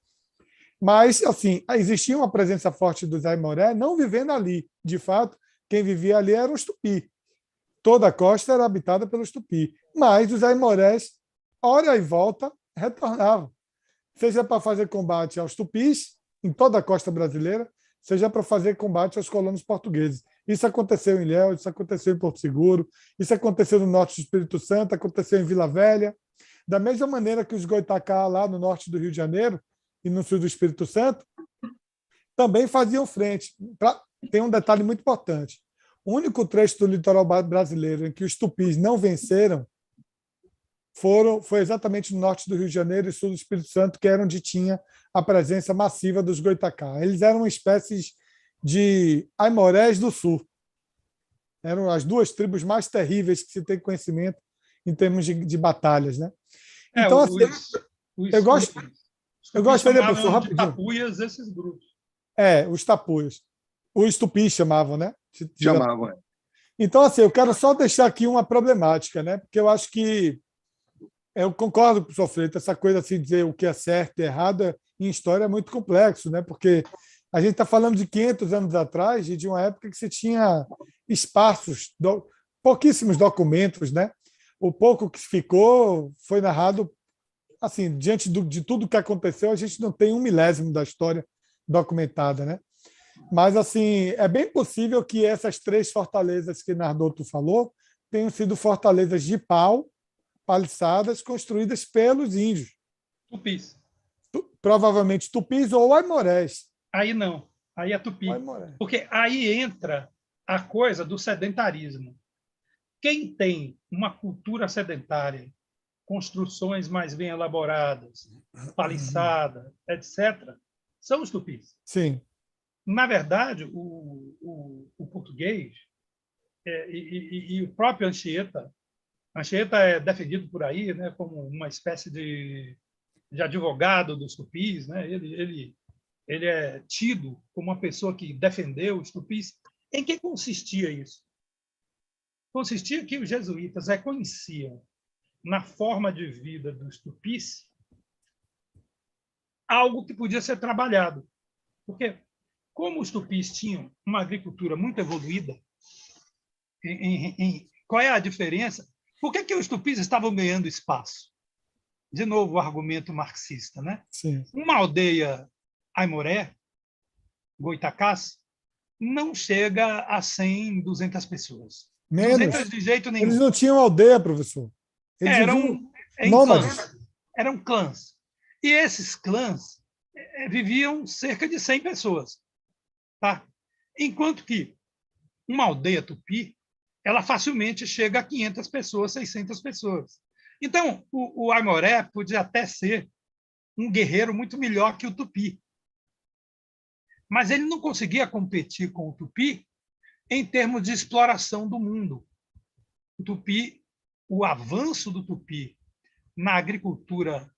mas, assim, existia uma presença forte dos Aimoré não vivendo ali. De fato, quem vivia ali eram os Tupi. Toda a costa era habitada pelos Tupi, mas os Aimorés, hora e volta, retornavam, seja para fazer combate aos Tupis, em toda a costa brasileira, seja para fazer combate aos colonos portugueses. Isso aconteceu em Ilhéus, isso aconteceu em Porto Seguro, isso aconteceu no norte do Espírito Santo, aconteceu em Vila Velha. Da mesma maneira que os Goitacá, lá no norte do Rio de Janeiro e no sul do Espírito Santo, também faziam frente. Tem um detalhe muito importante. O único trecho do litoral brasileiro em que os tupis não venceram foi exatamente no norte do Rio de Janeiro e sul do Espírito Santo, que era onde tinha a presença massiva dos Goitacá. Eles eram uma espécie de Aimorés do Sul. Eram as 2 tribos mais terríveis que se tem conhecimento em termos de batalhas, né? Então, assim, eu gostaria, professor, rapidinho. Tapuias, esses grupos. Os tapuias. Os tupis chamavam, né? Chamavam. Então, assim, eu quero só deixar aqui uma problemática, né? Porque eu acho que eu concordo com o professor Freitas, essa coisa assim, de dizer o que é certo e errado em história é muito complexo, né? Porque a gente está falando de 500 anos atrás e de uma época que se tinha esparsos, pouquíssimos documentos, né? O pouco que ficou foi narrado, assim, diante de tudo que aconteceu, a gente não tem 1/1000 da história documentada, né? Mas, assim, é bem possível que essas 3 fortalezas que Nardotto falou tenham sido fortalezas de pau, paliçadas, construídas pelos índios. Tupis. Provavelmente tupis ou aimorés. Aí não, aí é tupi. Porque aí entra a coisa do sedentarismo. Quem tem uma cultura sedentária, construções mais bem elaboradas, paliçada, etc., são os tupis. Sim. Na verdade, o português e o próprio Anchieta é defendido por aí, né, como uma espécie de advogado dos tupis, né? Ele é tido como uma pessoa que defendeu os tupis. Em que consistia isso? Consistia que os jesuítas reconheciam na forma de vida dos tupis algo que podia ser trabalhado. Porque, como os tupis tinham uma agricultura muito evoluída, qual é a diferença? Por que os tupis estavam ganhando espaço? De novo, o argumento marxista, né? Sim. Uma aldeia aimoré, Goitacás, não chega a 100, 200 pessoas. Menos. 200 de jeito nenhum. Eles não tinham aldeia, professor. Eles eram nômades. Eram clãs. E esses clãs viviam cerca de 100 pessoas. Tá? Enquanto que uma aldeia tupi, ela facilmente chega a 500 pessoas, 600 pessoas. Então, o aimoré podia até ser um guerreiro muito melhor que o tupi. Mas ele não conseguia competir com o tupi em termos de exploração do mundo. O avanço do tupi na agricultura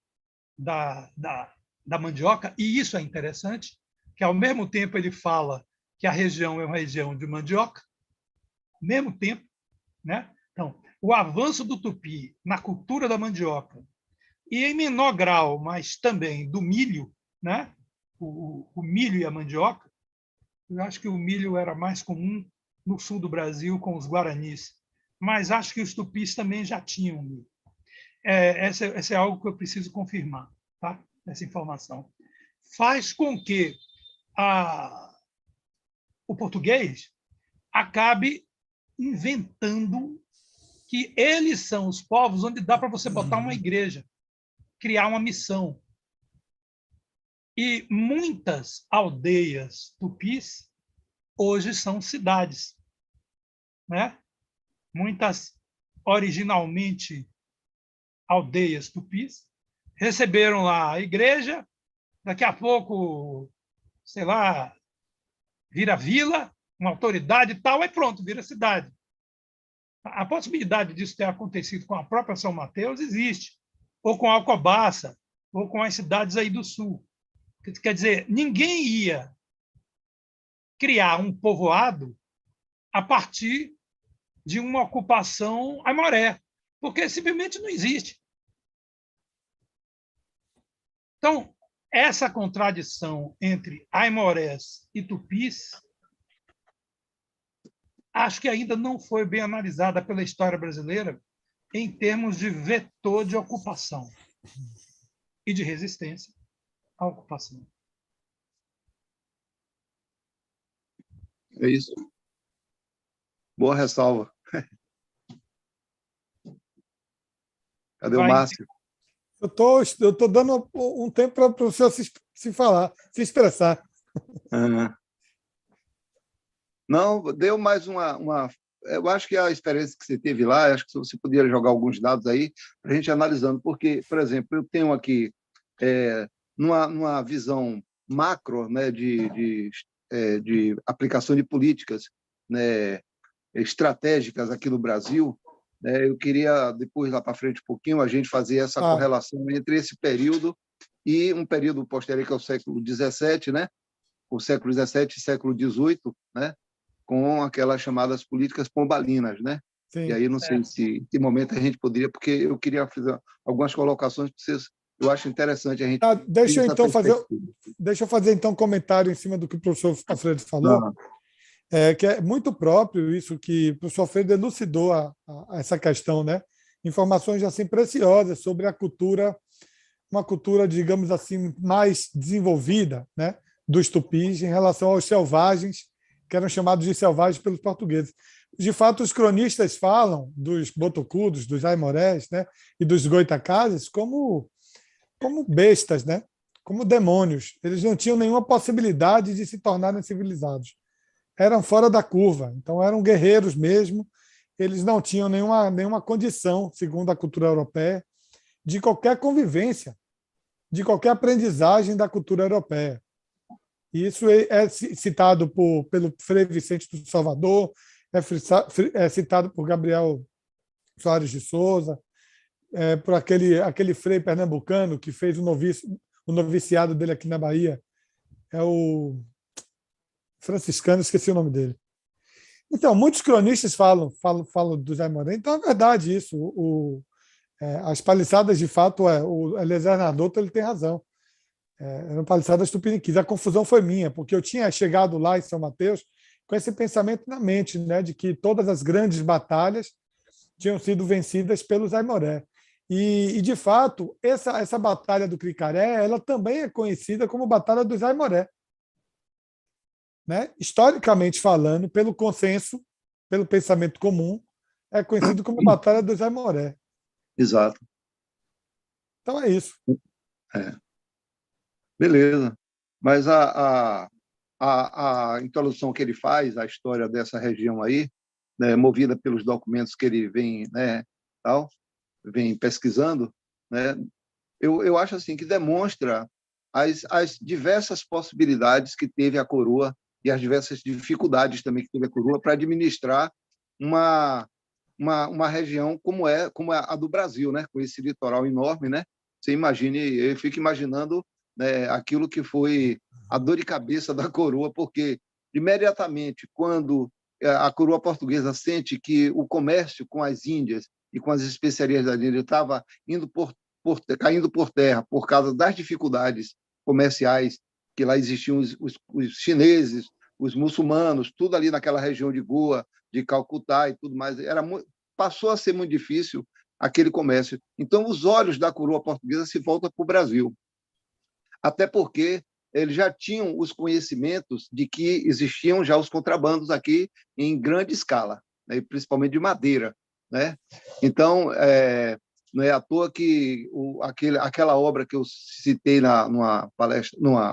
da mandioca, e isso é interessante, que ao mesmo tempo ele fala que a região é uma região de mandioca, ao mesmo tempo, né? Então, o avanço do tupi na cultura da mandioca e em menor grau, mas também do milho, né? O milho e a mandioca. Eu acho que o milho era mais comum no sul do Brasil com os guaranis, mas acho que os tupis também já tinham milho. Essa é algo que eu preciso confirmar, tá? Essa informação. Faz com que o português acabe inventando que eles são os povos onde dá para você botar uma igreja, criar uma missão. E muitas aldeias tupis hoje são cidades, né? Muitas originalmente aldeias tupis receberam lá a igreja, daqui a pouco, sei lá, vira vila, uma autoridade e tal, aí pronto, vira cidade. A possibilidade disso ter acontecido com a própria São Mateus existe, ou com Alcobaça, ou com as cidades aí do sul. Quer dizer, ninguém ia criar um povoado a partir de uma ocupação aimoré, porque simplesmente não existe. Então, essa contradição entre aimorés e tupis, acho que ainda não foi bem analisada pela história brasileira em termos de vetor de ocupação e de resistência à ocupação. É isso. Boa ressalva. Cadê o Márcio? Eu estou dando um tempo para o professor se falar, se expressar. Não, deu mais uma. Eu acho que a experiência que você teve lá, acho que você poderia jogar alguns dados aí para a gente analisando, porque, por exemplo, eu tenho aqui, numa visão macro, né, de aplicação de políticas, né, estratégicas aqui no Brasil, né, eu queria, depois, lá para frente, um pouquinho, a gente fazer essa correlação entre esse período e um período posterior, que é o século XVII, né, o século XVII e século XVIII, né, com aquelas chamadas políticas pombalinas, né? Sim. E aí não sei se em que momento a gente poderia, porque eu queria fazer algumas colocações para vocês. Eu acho interessante a gente deixa eu essa então perspectiva. fazer então um comentário em cima do que o professor Alfredo falou, que é muito próprio isso que o professor Alfredo elucidou essa questão, né? Informações assim preciosas sobre a cultura, uma cultura, digamos assim, mais desenvolvida, né, dos tupis em relação aos selvagens, que eram chamados de selvagens pelos portugueses. De fato, os cronistas falam dos botocudos, dos aimorés, né, e dos goitacazes como bestas, né, como demônios. Eles não tinham nenhuma possibilidade de se tornarem civilizados. Eram fora da curva, então eram guerreiros mesmo. Eles não tinham nenhuma condição, segundo a cultura europeia, de qualquer convivência, de qualquer aprendizagem da cultura europeia. Isso é citado pelo Frei Vicente do Salvador, é citado por Gabriel Soares de Souza, por aquele frei pernambucano que fez o noviciado dele aqui na Bahia, é o franciscano, esqueci o nome dele. Então, muitos cronistas falam dos aimorés. Então, é verdade isso. As paliçadas, de fato, o Eliezer Nardoto ele tem razão. Eram paliçadas tupiniquins. A confusão foi minha, porque eu tinha chegado lá em São Mateus com esse pensamento na mente, né, de que todas as grandes batalhas tinham sido vencidas pelos aimorés. E de fato, essa batalha do Cricaré, ela também é conhecida como Batalha dos Aimorés. Né? Historicamente falando, pelo consenso, pelo pensamento comum, é conhecido como Batalha dos Aimorés. Exato. Então é isso. Beleza. Mas a introdução que ele faz à história dessa região aí, né, movida pelos documentos que ele vem, né, vem pesquisando, né, eu acho assim que demonstra as diversas possibilidades que teve a coroa e as diversas dificuldades também que teve a coroa para administrar uma região como a do Brasil, né, com esse litoral enorme, né? Você imagine, eu fico imaginando, né, aquilo que foi a dor de cabeça da coroa, porque imediatamente quando a coroa portuguesa sente que o comércio com as Índias e com as especiarias da Índia estava caindo por terra por causa das dificuldades comerciais que lá existiam, os chineses, os muçulmanos, tudo ali naquela região de Goa, de Calcutá e tudo mais, passou a ser muito difícil aquele comércio. Então, os olhos da coroa portuguesa se voltam para o Brasil, até porque eles já tinham os conhecimentos de que existiam já os contrabandos aqui em grande escala, né, principalmente de madeira, né? Então, não é à toa que aquela obra que eu citei numa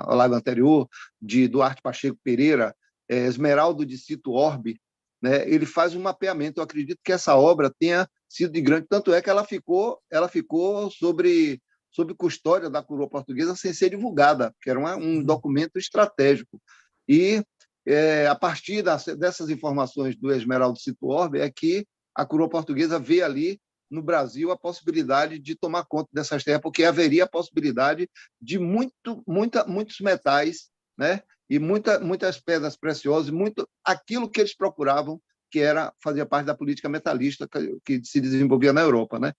live anterior, de Duarte Pacheco Pereira, Esmeraldo de Cito Orbe, né, ele faz um mapeamento. Eu acredito que essa obra tenha sido de grande, tanto é que ela ficou sob custódia da coroa portuguesa sem ser divulgada, que era um documento estratégico. E, a partir dessas informações do Esmeraldo de Cito Orbe, é que a coroa portuguesa vê ali no Brasil a possibilidade de tomar conta dessas terras, porque haveria a possibilidade de muitos metais, né? E muitas pedras preciosas, aquilo que eles procuravam, que fazia parte da política metalista que se desenvolvia na Europa, né?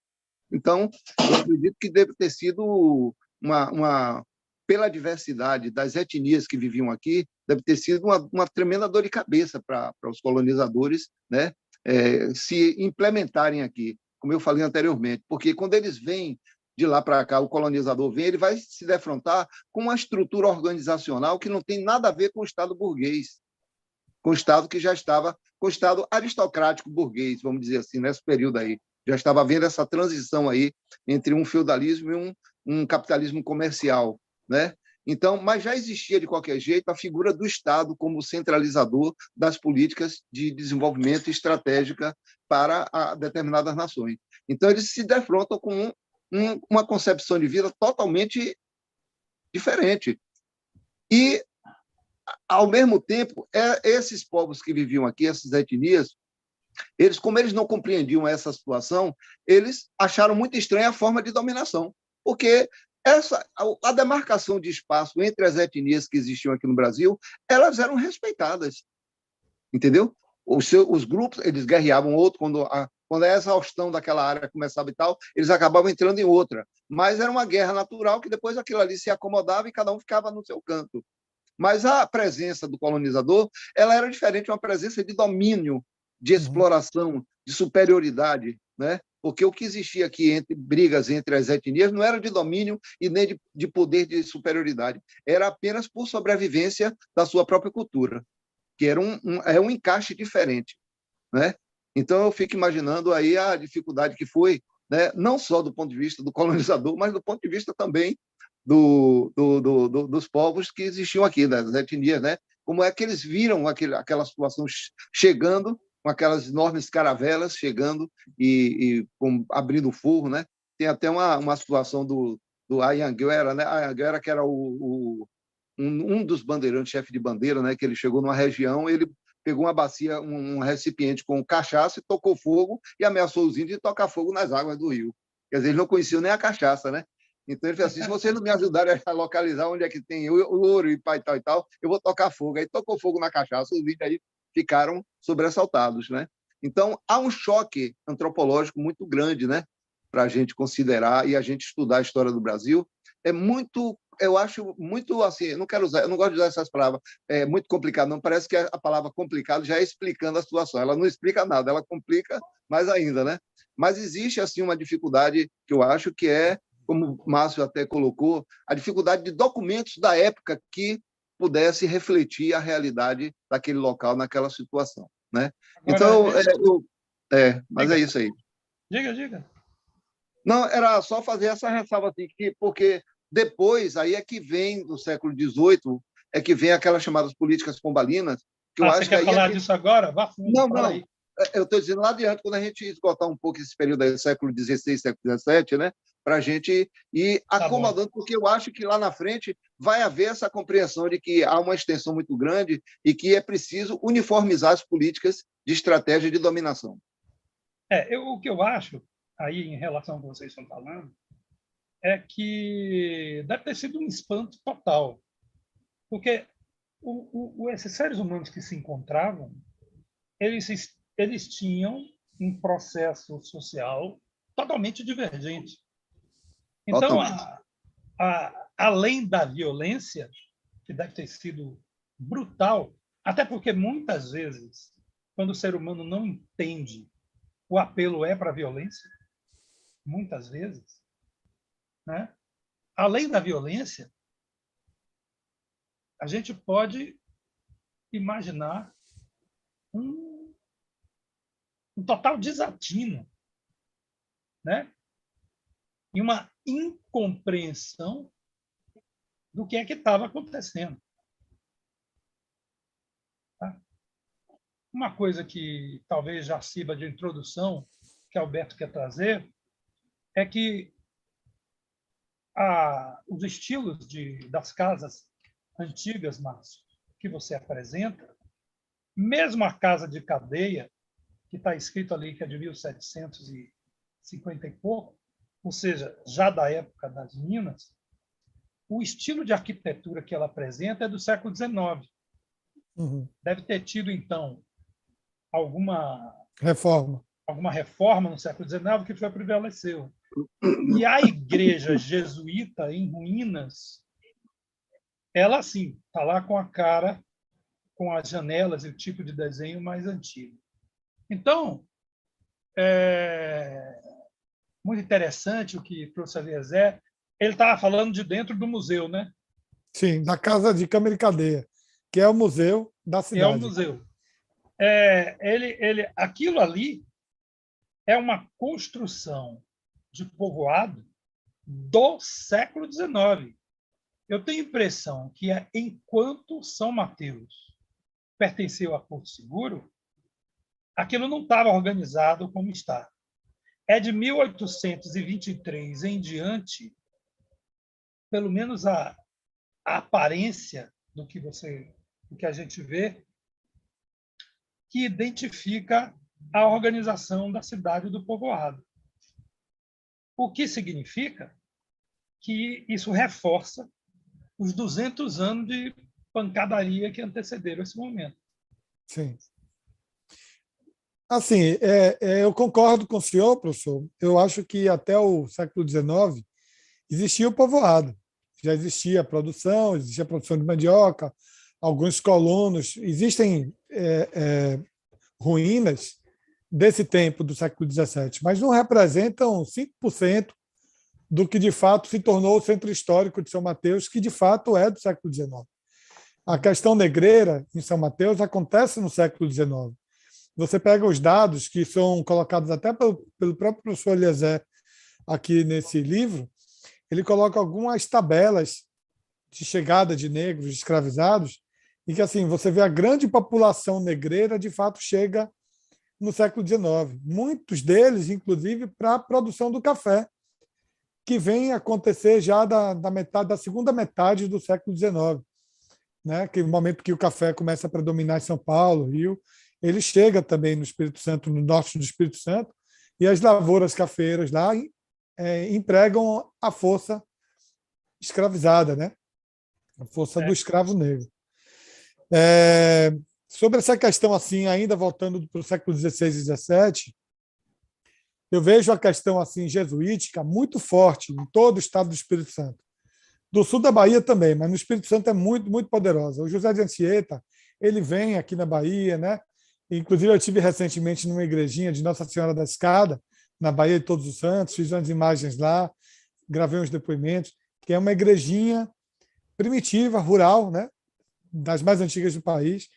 Então, eu acredito que deve ter sido pela diversidade das etnias que viviam aqui, deve ter sido uma tremenda dor de cabeça para os colonizadores, né? Se implementarem aqui, como eu falei anteriormente, porque quando eles vêm de lá para cá, o colonizador vem, ele vai se defrontar com uma estrutura organizacional que não tem nada a ver com o Estado burguês, com o Estado que já estava, com o Estado aristocrático burguês, vamos dizer assim, nesse período aí. Já estava havendo essa transição aí entre um feudalismo e um capitalismo comercial, né? Então, mas já existia, de qualquer jeito, a figura do Estado como centralizador das políticas de desenvolvimento estratégica para determinadas nações. Então, eles se defrontam com uma concepção de vida totalmente diferente. E, ao mesmo tempo, esses povos que viviam aqui, essas etnias, como eles não compreendiam essa situação, eles acharam muito estranha a forma de dominação, porque a demarcação de espaço entre as etnias que existiam aqui no Brasil, elas eram respeitadas. entendeu? Os grupos, eles guerreavam outro, quando a exaustão daquela área começava e tal, eles acabavam entrando em outra. Mas era uma guerra natural que depois aquilo ali se acomodava e cada um ficava no seu canto. Mas a presença do colonizador, ela era diferente, uma presença de domínio, de exploração, de superioridade, né? Porque o que existia aqui entre brigas entre as etnias não era de domínio e nem de poder de superioridade, era apenas por sobrevivência da sua própria cultura, que era um encaixe diferente, né? Então eu fico imaginando aí a dificuldade que foi, né? Não só do ponto de vista do colonizador, mas do ponto de vista também dos povos que existiam aqui, das etnias, né? Como é que eles viram aquela situação chegando, com aquelas enormes caravelas chegando e abrindo fogo, né? Tem até uma situação do Anhanguera, né? Anhanguera, que era um dos bandeirantes, chefe de bandeira, né? Que ele chegou numa região, ele pegou uma bacia, um recipiente com cachaça e tocou fogo e ameaçou os índios de tocar fogo nas águas do rio. Quer dizer, eles não conheciam nem a cachaça, né? Então ele falou assim, se vocês não me ajudarem a localizar onde é que tem o ouro e tal, eu vou tocar fogo. Aí tocou fogo na cachaça, os índios aí ficaram sobressaltados, né? Então há um choque antropológico muito grande, né? Para a gente considerar e a gente estudar a história do Brasil. É muito, eu acho muito assim, eu não gosto de usar essas palavras, é muito complicado, não parece que a palavra complicado já é explicando a situação, ela não explica nada, ela complica mais ainda, né? Mas existe assim uma dificuldade que eu acho que é, como o Márcio até colocou, a dificuldade de documentos da época que pudesse refletir a realidade daquele local naquela situação, né? Agora, Então, mas é isso aí. Diga. Não, era só fazer essa ressalva assim, porque depois, aí é que vem, no século XVIII, é que vem aquelas chamadas políticas pombalinas, que eu acho você quer que falar disso agora? Vá fundo, fala aí. Eu estou dizendo lá adiante, quando a gente esgotar um pouco esse período aí, século XVI, século XVII, né? Para a gente ir acomodando, porque eu acho que lá na frente vai haver essa compreensão de que há uma extensão muito grande e que é preciso uniformizar as políticas de estratégia de dominação. O que eu acho, aí em relação ao que vocês estão falando, é que deve ter sido um espanto total, porque esses seres humanos que se encontravam, eles tinham um processo social totalmente divergente. Então, além da violência, que deve ter sido brutal, até porque muitas vezes, quando o ser humano não entende, o apelo é para a violência, muitas vezes, né? Além da violência, a gente pode imaginar um total desatino, né? E uma incompreensão do que é que estava acontecendo. Tá? Uma coisa que talvez já sirva de introdução, que Alberto quer trazer, é que os estilos das casas antigas, Márcio, que você apresenta, mesmo a casa de cadeia, que está escrito ali que é de 1750 e pouco, ou seja, já da época das Minas, o estilo de arquitetura que ela apresenta é do século XIX. Deve ter tido, então, alguma reforma no século XIX que foi prevaleceu. E a igreja jesuíta em ruínas, ela, sim, está lá com a cara, com as janelas e o tipo de desenho mais antigo. Então, muito interessante o que trouxe a Eliezer. Ele estava falando de dentro do museu, né? Sim, da Casa de Câmara e Cadeia, que é o museu da cidade. É o museu. Aquilo ali é uma construção de povoado do século XIX. Eu tenho a impressão que, enquanto São Mateus pertenceu a Porto Seguro, aquilo não estava organizado como está. É de 1823 em diante, pelo menos a aparência do que a gente vê, que identifica a organização da cidade do povoado. O que significa que isso reforça os 200 anos de pancadaria que antecederam esse momento. Sim. Assim, eu concordo com o senhor, professor. Eu acho que até o século XIX existia o povoado. Já existia a produção de mandioca, alguns colonos. Existem ruínas desse tempo, do século XVII, mas não representam 5% do que de fato se tornou o centro histórico de São Mateus, que de fato é do século XIX. A questão negreira em São Mateus acontece no século XIX. Você pega os dados que são colocados até pelo próprio professor Eliezer aqui nesse livro, ele coloca algumas tabelas de chegada de negros escravizados, e que assim você vê a grande população negreira de fato chega no século XIX. Muitos deles, inclusive, para a produção do café, que vem acontecer já da segunda metade do século XIX, né? Que é o momento que o café começa a predominar em São Paulo, Rio, ele chega também no Espírito Santo, no norte do Espírito Santo, e as lavouras cafeeiras lá empregam a força escravizada, né? A força do escravo negro. Sobre essa questão, assim, ainda voltando para o século XVI e XVII, eu vejo a questão assim jesuítica muito forte em todo o estado do Espírito Santo. Do sul da Bahia também, mas no Espírito Santo é muito, muito poderosa. O José de Anchieta, ele vem aqui na Bahia, né? Inclusive, eu estive recentemente numa igrejinha de Nossa Senhora da Escada, na Bahia de Todos os Santos, fiz umas imagens lá, gravei uns depoimentos, que é uma igrejinha primitiva, rural, né? Das mais antigas do país,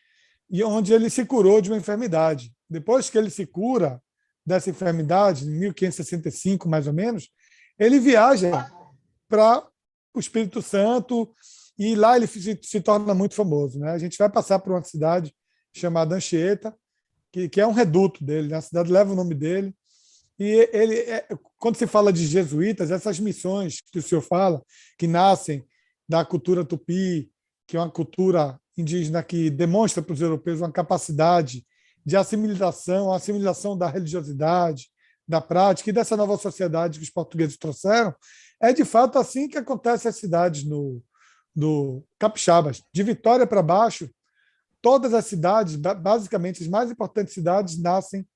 e onde ele se curou de uma enfermidade. Depois que ele se cura dessa enfermidade, em 1565, mais ou menos, ele viaja para o Espírito Santo e lá ele se torna muito famoso, né? A gente vai passar por uma cidade chamada Anchieta, que é um reduto dele, né? A cidade leva o nome dele. E quando se fala de jesuítas, essas missões que o senhor fala, que nascem da cultura tupi, que é uma cultura indígena que demonstra para os europeus uma capacidade de assimilação, a assimilação da religiosidade, da prática e dessa nova sociedade que os portugueses trouxeram, é de fato assim que acontece nas cidades do Capixabas. De Vitória para baixo, todas as cidades, basicamente as mais importantes cidades, nascem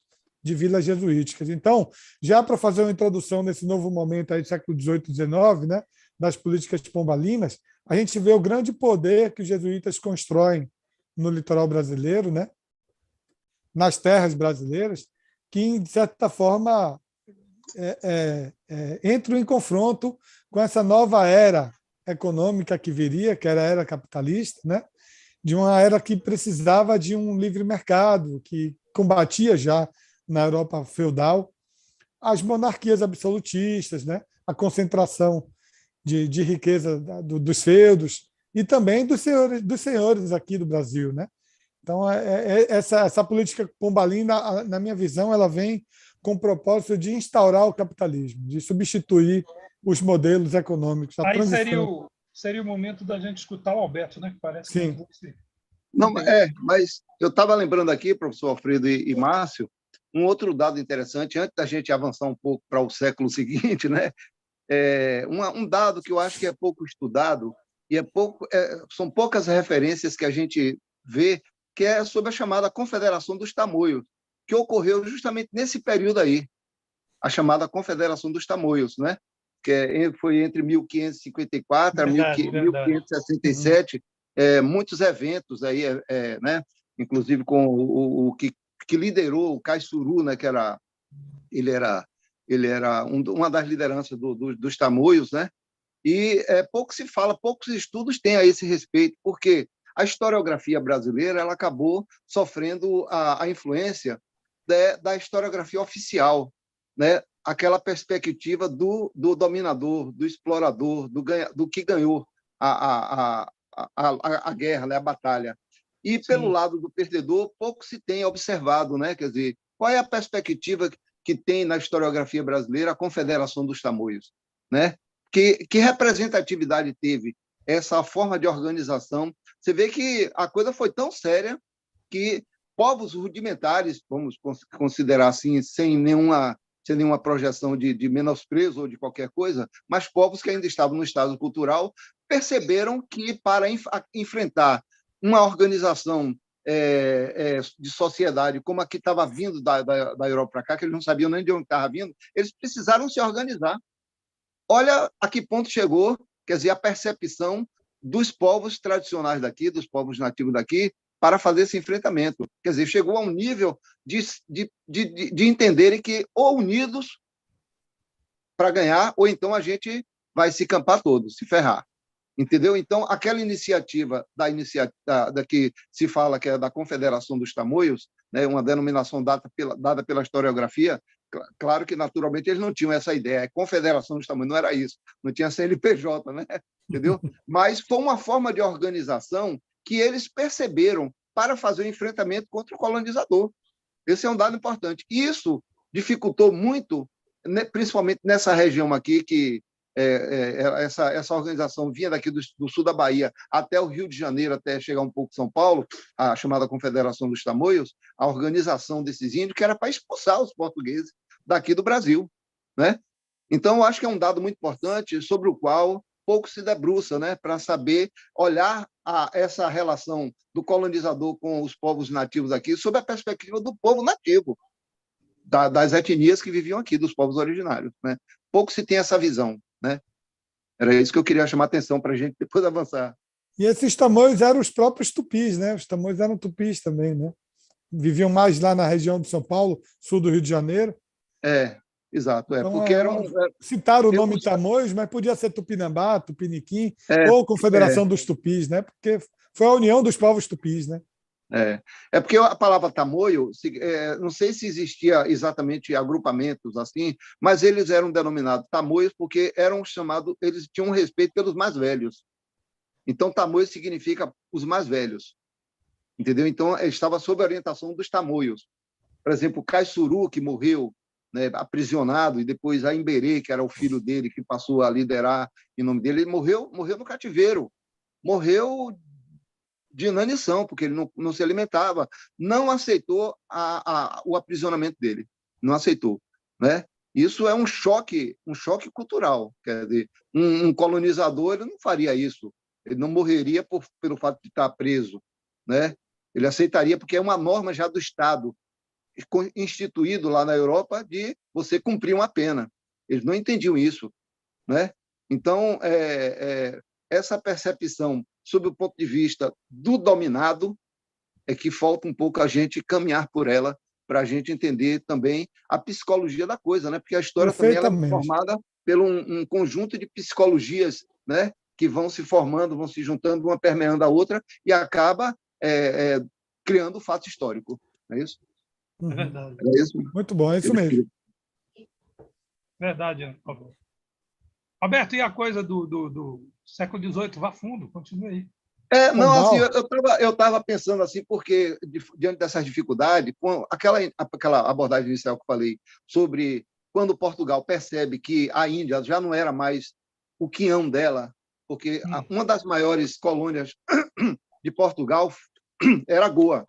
de vilas jesuíticas. Então, já para fazer uma introdução nesse novo momento aí do século XVIII e XIX, né, das políticas pombalinas, a gente vê o grande poder que os jesuítas constroem no litoral brasileiro, né, nas terras brasileiras, que, de certa forma, entram em confronto com essa nova era econômica que viria, que era a era capitalista, né, de uma era que precisava de um livre mercado, que combatia já na Europa feudal as monarquias absolutistas, né, a concentração de riqueza dos feudos e também dos senhores aqui do Brasil, né? Então, essa política pombalina, na minha visão, ela vem com o propósito de instaurar o capitalismo, de substituir os modelos econômicos. Aí seria o momento da gente escutar o Alberto, né? Que parece Sim. que Não, mas eu estava lembrando aqui, professor Alfredo e Márcio, um outro dado interessante, antes da gente avançar um pouco para o século seguinte, né? Um dado que eu acho que é pouco estudado e são poucas referências que a gente vê, que é sobre a chamada Confederação dos Tamoios, que ocorreu justamente nesse período aí, a chamada Confederação dos Tamoios, né? Que foi entre 1554 a 1567, muitos eventos aí, né? Inclusive com o que liderou o Caissuru, né? Que ele era uma das lideranças dos tamoios, né? E pouco se fala, poucos estudos têm a esse respeito, porque a historiografia brasileira ela acabou sofrendo a influência da historiografia oficial, né? Aquela perspectiva do dominador, do explorador, do que ganhou a guerra, né? A batalha. E pelo lado do perdedor, pouco se tem observado, né? Quer dizer, qual é a perspectiva que tem na historiografia brasileira a Confederação dos Tamoios, né? Que representatividade teve essa forma de organização? Você vê que a coisa foi tão séria que povos rudimentares, vamos considerar assim, sem nenhuma projeção de menosprezo ou de qualquer coisa, mas povos que ainda estavam no estado cultural perceberam que para enfrentar uma organização de sociedade, como a que estava vindo da Europa para cá, que eles não sabiam nem de onde estava vindo, eles precisaram se organizar. Olha a que ponto chegou, quer dizer, a percepção dos povos tradicionais daqui, dos povos nativos daqui, para fazer esse enfrentamento. Quer dizer, chegou a um nível de entenderem que ou unidos para ganhar, ou então a gente vai se campar todo, se ferrar. Entendeu? Então, aquela iniciativa da que se fala que é da Confederação dos Tamoios, né, uma denominação dada pela historiografia, claro que, naturalmente, eles não tinham essa ideia. A Confederação dos Tamoios não era isso, não tinha CNPJ, né? Entendeu? Mas foi uma forma de organização que eles perceberam para fazer o enfrentamento contra o colonizador. Esse é um dado importante. Isso dificultou muito, né, principalmente nessa região aqui, que essa organização vinha daqui do sul da Bahia até o Rio de Janeiro, até chegar um pouco em São Paulo, a chamada Confederação dos Tamoios, a organização desses índios, que era para expulsar os portugueses daqui do Brasil, né? Então, eu acho que é um dado muito importante sobre o qual pouco se debruça, né, para saber olhar essa relação do colonizador com os povos nativos aqui sob a perspectiva do povo nativo, das etnias que viviam aqui, dos povos originários, né? Pouco se tem essa visão, né? Era isso que eu queria chamar a atenção para a gente depois avançar. E esses tamoios eram os próprios tupis, né? Os tamoios eram tupis também, né? Viviam mais lá na região de São Paulo, sul do Rio de Janeiro. Exato. Então, Porque citaram o nome Tamoios, mas podia ser Tupinambá, Tupiniquim, ou Confederação dos Tupis, né? Porque foi a união dos povos tupis, né? Porque a palavra tamoio, não sei se existia exatamente agrupamentos assim, mas eles eram denominados tamoios porque eram chamados, eles tinham um respeito pelos mais velhos. Então, tamoio significa os mais velhos, entendeu? Então, ele estava sob a orientação dos tamoios. Por exemplo, Caissuru, que morreu, né, aprisionado, e depois a Imberê, que era o filho dele, que passou a liderar em nome dele, ele morreu no cativeiro, morreu de inanição, porque ele não se alimentava, não aceitou o aprisionamento dele, não aceitou, né? Isso é um choque cultural, quer dizer, um colonizador ele não faria isso, ele não morreria pelo fato de estar preso, né? Ele aceitaria porque é uma norma já do Estado, instituído lá na Europa de você cumprir uma pena. Eles não entendiam isso, né? Então, essa percepção sob o ponto de vista do dominado, é que falta um pouco a gente caminhar por ela, para a gente entender também a psicologia da coisa, né? Porque a história também ela é formada por um conjunto de psicologias, né? Que vão se formando, vão se juntando, uma permeando a outra, e acaba criando o fato histórico. Não é isso? É verdade. É isso? Muito bom, é isso mesmo. Verdade, Alberto, e a coisa do século XVIII? Vá fundo, continue aí. Não, assim, eu estava pensando assim, porque diante dessas dificuldades, com aquela abordagem inicial que eu falei sobre quando Portugal percebe que a Índia já não era mais o quinhão dela, porque uma das maiores colônias de Portugal era Goa,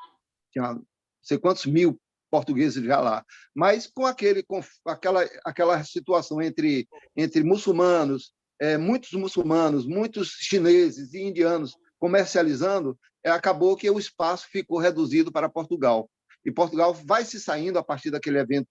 tinha não sei quantos mil portugueses já lá, mas com aquela situação entre muçulmanos, muitos chineses e indianos comercializando, acabou que o espaço ficou reduzido para Portugal. E Portugal vai se saindo a partir daquele evento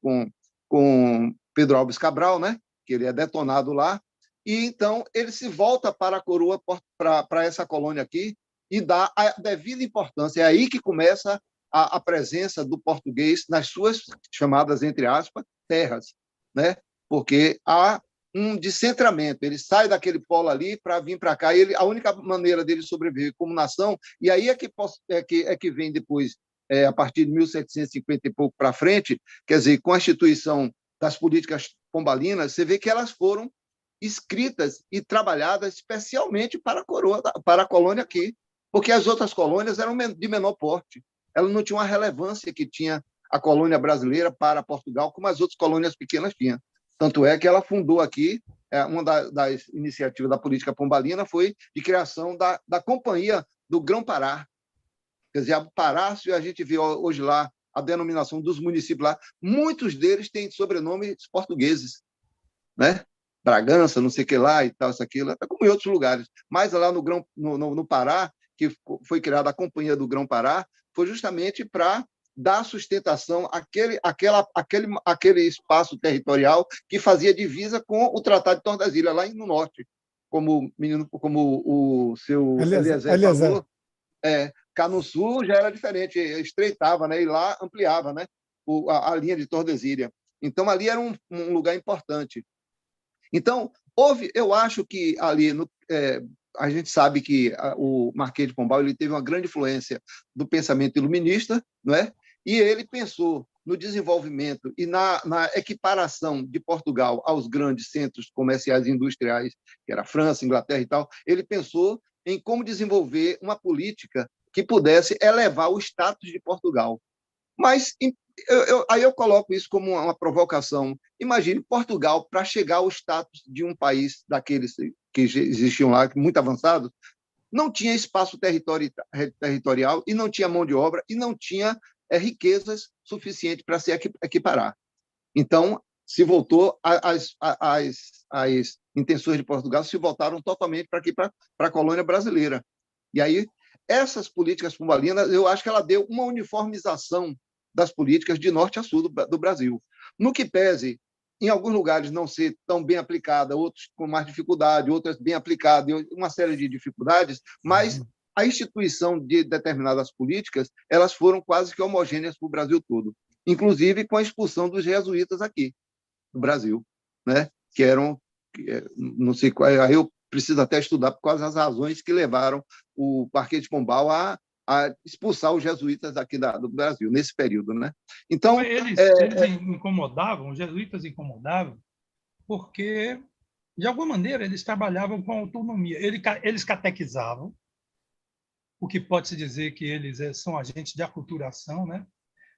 com Pedro Álvares Cabral, né? Que ele é detonado lá, e então ele se volta para a coroa, para essa colônia aqui, e dá a devida importância. É aí que começa a presença do português nas suas chamadas, entre aspas, terras, né? Porque há um descentramento, ele sai daquele polo ali para vir para cá, e a única maneira dele sobreviver como nação, e aí é que vem depois, a partir de 1750 e pouco para frente, quer dizer, com a instituição das políticas pombalinas, você vê que elas foram escritas e trabalhadas especialmente para a colônia aqui, porque as outras colônias eram de menor porte, elas não tinham a relevância que tinha a colônia brasileira para Portugal, como as outras colônias pequenas tinham. Tanto é que ela fundou aqui, uma das iniciativas da política pombalina foi de criação da Companhia do Grão-Pará. Quer dizer, o Pará, se a gente vê hoje lá a denominação dos municípios lá, muitos deles têm sobrenomes portugueses, né? Bragança, não sei o que lá e tal, isso, aquilo, até como em outros lugares. Mas lá no Pará, que foi criada a Companhia do Grão-Pará, foi justamente para dar sustentação àquele espaço territorial que fazia divisa com o Tratado de Tordesilhas, lá no norte, como o seu Eliezer falou. Cá no sul já era diferente, estreitava, né? E lá ampliava, né? A linha de Tordesilhas. Então, ali era um lugar importante. Então, eu acho que ali, a gente sabe que o Marquês de Pombal ele teve uma grande influência do pensamento iluminista, não é? E ele pensou no desenvolvimento e na equiparação de Portugal aos grandes centros comerciais e industriais, que era a França, Inglaterra e tal. Ele pensou em como desenvolver uma política que pudesse elevar o status de Portugal. Mas aí eu coloco isso como uma provocação. Imagine Portugal, para chegar ao status de um país daqueles que existiam lá, muito avançados, não tinha espaço territorial e não tinha mão de obra e não tinha riquezas suficientes para se equiparar. Então, se voltou as intenções de Portugal se voltaram totalmente para a colônia brasileira. E aí, essas políticas pombalinas, eu acho que ela deu uma uniformização das políticas de norte a sul do Brasil. No que pese, em alguns lugares não ser tão bem aplicada, outros com mais dificuldade, outras bem aplicadas, uma série de dificuldades, mas a instituição de determinadas políticas, elas foram quase que homogêneas para o Brasil todo, inclusive com a expulsão dos jesuítas aqui no Brasil, né? Que eram, não sei qual, aí eu preciso até estudar quais as razões que levaram o Marquês de Pombal a expulsar os jesuítas aqui do Brasil, nesse período, né? Então, eles incomodavam, os jesuítas incomodavam, porque, de alguma maneira, eles trabalhavam com autonomia. Eles catequizavam, o que pode-se dizer que eles são agentes de aculturação, né?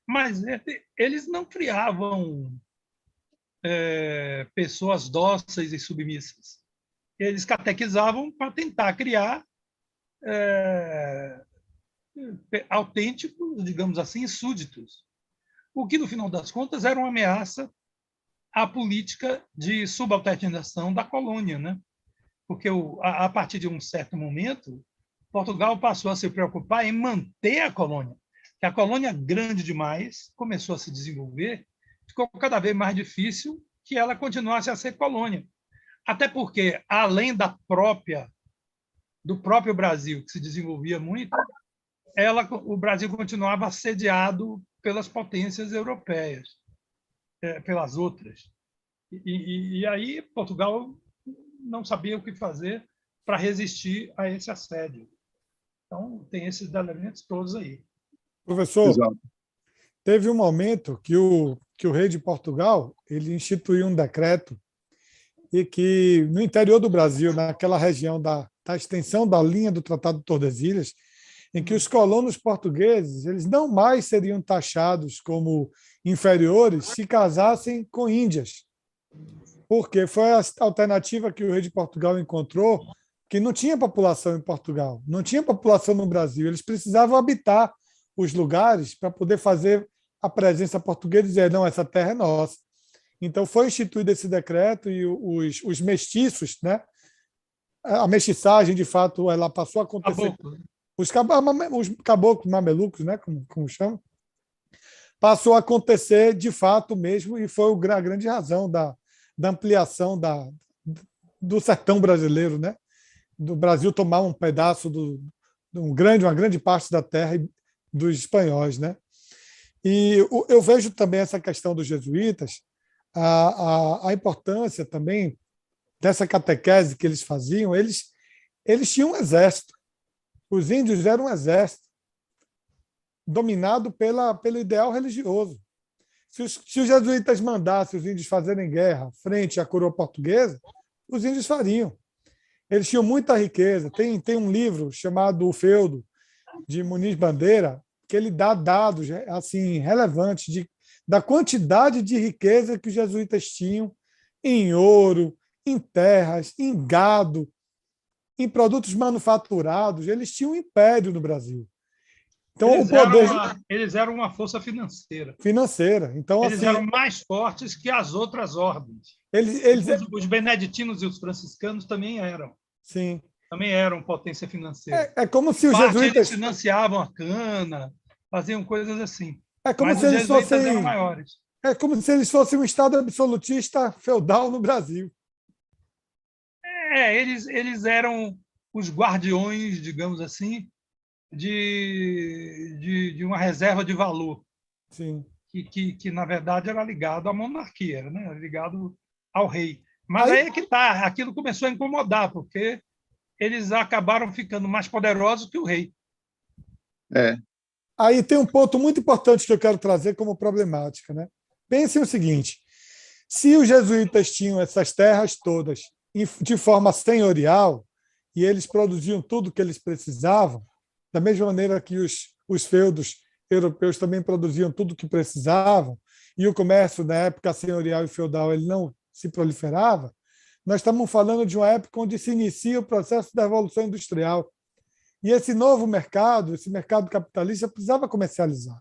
Mas eles não criavam pessoas dóceis e submissas. Eles catequizavam para tentar criar autênticos, digamos assim, súditos, o que, no final das contas, era uma ameaça à política de subalternização da colônia, né? Porque, a partir de um certo momento, Portugal passou a se preocupar em manter a colônia. Que a colônia grande demais começou a se desenvolver, ficou cada vez mais difícil que ela continuasse a ser colônia. Até porque, além do próprio Brasil, que se desenvolvia muito, o Brasil continuava assediado pelas potências europeias, pelas outras. E aí Portugal não sabia o que fazer para resistir a esse assédio. Então, tem esses elementos todos aí. Professor, Exato. Teve um momento que o rei de Portugal ele instituiu um decreto e que, no interior do Brasil, naquela região da extensão da linha do Tratado de Tordesilhas, em que os colonos portugueses eles não mais seriam taxados como inferiores se casassem com índias, porque foi a alternativa que o rei de Portugal encontrou, que não tinha população em Portugal, não tinha população no Brasil, eles precisavam habitar os lugares para poder fazer a presença portuguesa e dizer, não, essa terra é nossa. Então, foi instituído esse decreto e os mestiços, né? A mestiçagem, de fato, ela passou a acontecer. Os caboclos, mamelucos, né? Como chamam, passou a acontecer de fato mesmo e foi a grande razão da ampliação do sertão brasileiro, né? Do Brasil tomar um pedaço uma grande parte da terra dos espanhóis, né? E eu vejo também essa questão dos jesuítas, a importância também dessa catequese que eles faziam. Eles tinham um exército. Os índios eram um exército dominado pelo ideal religioso. Se os jesuítas mandassem os índios fazerem guerra frente à coroa portuguesa, os índios fariam. Eles tinham muita riqueza. Tem um livro chamado O Feudo, de Muniz Bandeira, que ele dá dados assim, relevantes da quantidade de riqueza que os jesuítas tinham em ouro, em terras, em gado, em produtos manufaturados. Eles tinham um império no Brasil. Então, eles eram uma força financeira. Então, eles assim, eram mais fortes que as outras ordens. Os beneditinos e os franciscanos também eram. Sim. Também eram potência financeira. É como se os jesuítas eles financiavam a cana, faziam coisas assim. É como Mas se os eles jesuítas eram fossem, maiores. é como se eles fossem um Estado absolutista feudal no Brasil. Eles eram os guardiões, digamos assim, de uma reserva de valor, Sim. que na verdade era ligado à monarquia, né? Era ligado ao rei. Mas Aí, aí é que está, aquilo começou a incomodar, porque eles acabaram ficando mais poderosos que o rei. É, aí tem um ponto muito importante que eu quero trazer como problemática, né? Pensem o seguinte: se os jesuítas tinham essas terras todas de forma senhorial e eles produziam tudo o que eles precisavam, da mesma maneira que os feudos europeus também produziam tudo o que precisavam, e o comércio na época senhorial e feudal ele não se proliferava, nós estamos falando de uma época onde se inicia o processo da Revolução Industrial. E esse novo mercado, esse mercado capitalista, precisava comercializar.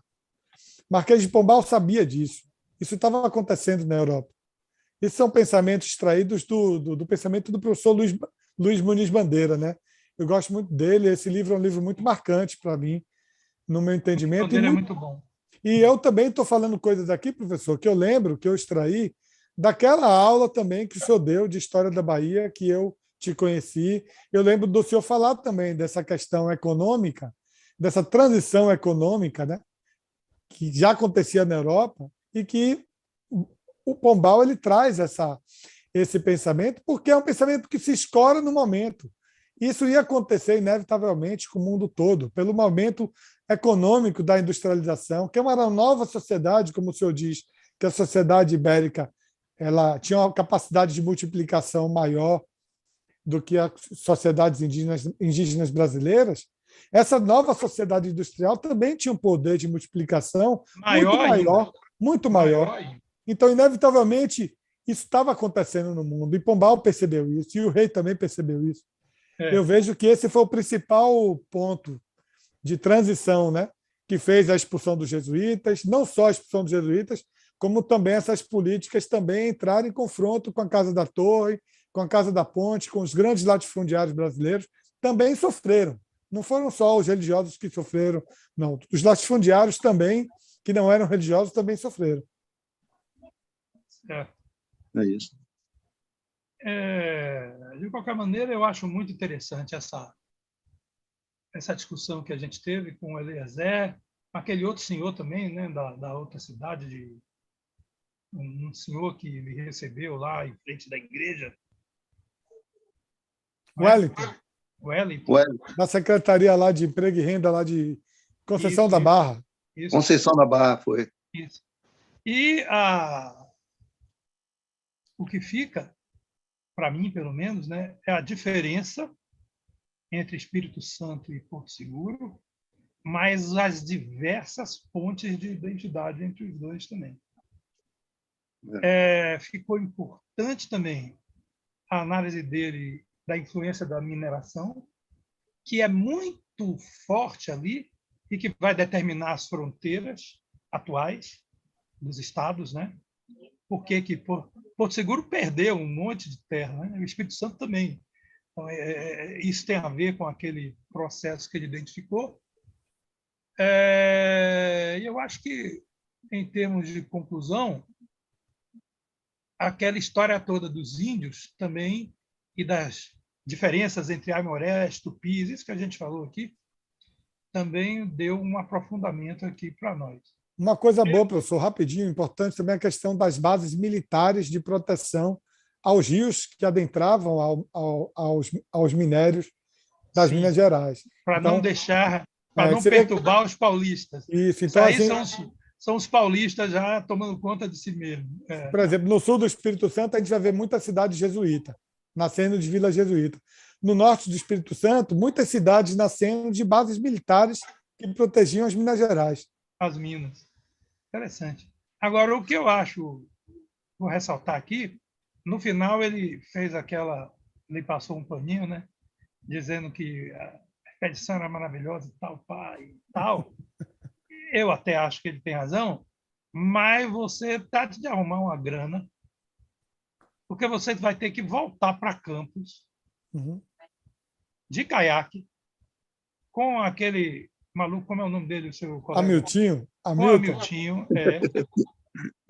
Marquês de Pombal sabia disso. Isso estava acontecendo na Europa. Esses são pensamentos extraídos do pensamento do professor Luiz Muniz Bandeira, né? Eu gosto muito dele. Esse livro é um livro muito marcante para mim, no meu O entendimento. dele é muito bom. E eu também estou falando coisas aqui, professor, que eu lembro, que eu extraí daquela aula também que o senhor deu de História da Bahia, que eu te conheci. Eu lembro do senhor falar também dessa questão econômica, dessa transição econômica, né, que já acontecia na Europa e que o Pombal ele traz esse pensamento, porque é um pensamento que se escora no momento. Isso ia acontecer inevitavelmente com o mundo todo, pelo momento econômico da industrialização, que é uma nova sociedade, como o senhor diz, que a sociedade ibérica ela tinha uma capacidade de multiplicação maior do que as sociedades indígenas brasileiras. Essa nova sociedade industrial também tinha um poder de multiplicação muito maior, muito maior. Então, inevitavelmente, isso estava acontecendo no mundo. E Pombal percebeu isso, e o rei também percebeu isso. Eu vejo que esse foi o principal ponto de transição, né, que fez a expulsão dos jesuítas, não só a expulsão dos jesuítas, como também essas políticas também entraram em confronto com a Casa da Torre, com a Casa da Ponte, com os grandes latifundiários brasileiros, também sofreram. Não foram só os religiosos que sofreram, não. Os latifundiários também, que não eram religiosos, também sofreram. É isso. De qualquer maneira, eu acho muito interessante essa discussão que a gente teve com o Eliezer, aquele outro senhor também, né, da outra cidade, um senhor que me recebeu lá em frente da igreja. Wellington. Da Secretaria lá de Emprego e Renda, lá de Conceição da Barra. Isso. Conceição da Barra, foi. Isso. E o que fica, para mim, pelo menos, né, é a diferença entre Espírito Santo e Porto Seguro, mas as diversas pontes de identidade entre os dois também. Ficou importante também a análise dele da influência da mineração, que é muito forte ali e que vai determinar as fronteiras atuais dos estados, né? Porque que Porto Seguro perdeu um monte de terra, né? O Espírito Santo também. Então, isso tem a ver com aquele processo que ele identificou. E eu acho que, em termos de conclusão, aquela história toda dos índios também e das diferenças entre aimorés, tupis, isso que a gente falou aqui, também deu um aprofundamento aqui para nós. Uma coisa boa, professor, rapidinho, importante também a questão das bases militares de proteção aos rios que adentravam aos minérios das Minas Gerais. Para não deixar, para não perturbar os paulistas. Isso, então aí são os paulistas já tomando conta de si mesmo. Por exemplo, no sul do Espírito Santo, a gente vai ver muita cidade jesuíta, nascendo de vila jesuíta. No norte do Espírito Santo, muitas cidades nascendo de bases militares que protegiam as Minas Gerais. As minas. Interessante. Agora, o que eu acho, vou ressaltar aqui, no final ele passou um paninho, né, dizendo que a expedição era maravilhosa e tal, e tal. Eu até acho que ele tem razão, mas você trata de arrumar uma grana, porque você vai ter que voltar para Campos de caiaque, com aquele maluco, como é o nome dele, o seu colega? Hamiltinho? O Hamilton? Hamiltinho,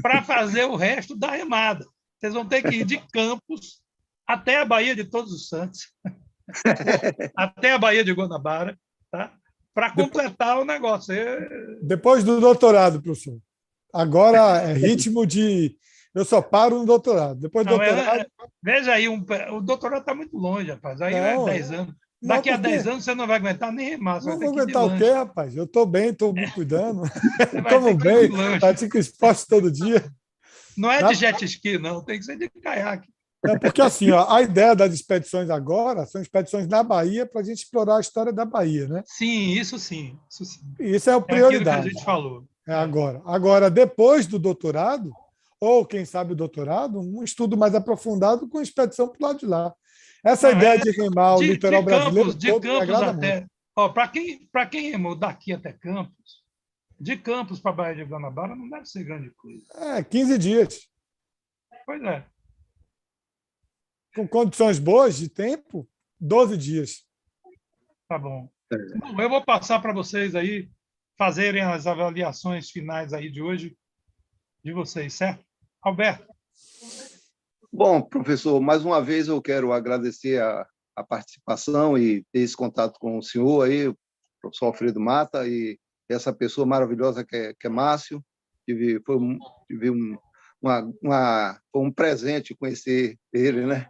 para fazer o resto da remada. Vocês vão ter que ir de Campos até a Baía de Todos os Santos, até a Baía de Guanabara, tá? Para completar o negócio. Depois do doutorado, professor. Agora é ritmo de... Eu só paro no doutorado. Depois do Não, doutorado... veja aí, o doutorado está muito longe, rapaz. Aí é Não, 10 anos. não, Daqui a porque 10 anos você não vai aguentar nem remar, você não vai vou ter que ir de aguentar o quê, lanche. rapaz? Eu estou bem, estou me cuidando. Você vai Como ter que ir bem, de lanche. pratico esporte todo dia. Não é Na- de jet ski, não, tem que ser de caiaque. É porque assim, ó, a ideia das expedições agora são expedições na Bahia para a gente explorar a história da Bahia, né? Sim, isso sim. Isso sim. E isso é a É aquilo que a prioridade. gente falou. É agora. Agora, depois do doutorado, ou quem sabe o doutorado, um estudo mais aprofundado com expedição para o lado de lá. Essa Não, ideia de remar o litoral brasileiro De todo me Campos agrada muito. até. Para quem remou daqui até Campos, de Campos para a Baía de Guanabara não deve ser grande coisa. 15 dias. Pois é. Com condições boas de tempo, 12 dias. Tá bom. Bom, eu vou passar para vocês aí fazerem as avaliações finais aí de hoje de vocês, certo? Alberto. Bom, professor, mais uma vez eu quero agradecer a participação e ter esse contato com o senhor aí, o professor Alfredo Mata, e essa pessoa maravilhosa que é Márcio. Tive foi um presente conhecer ele, né?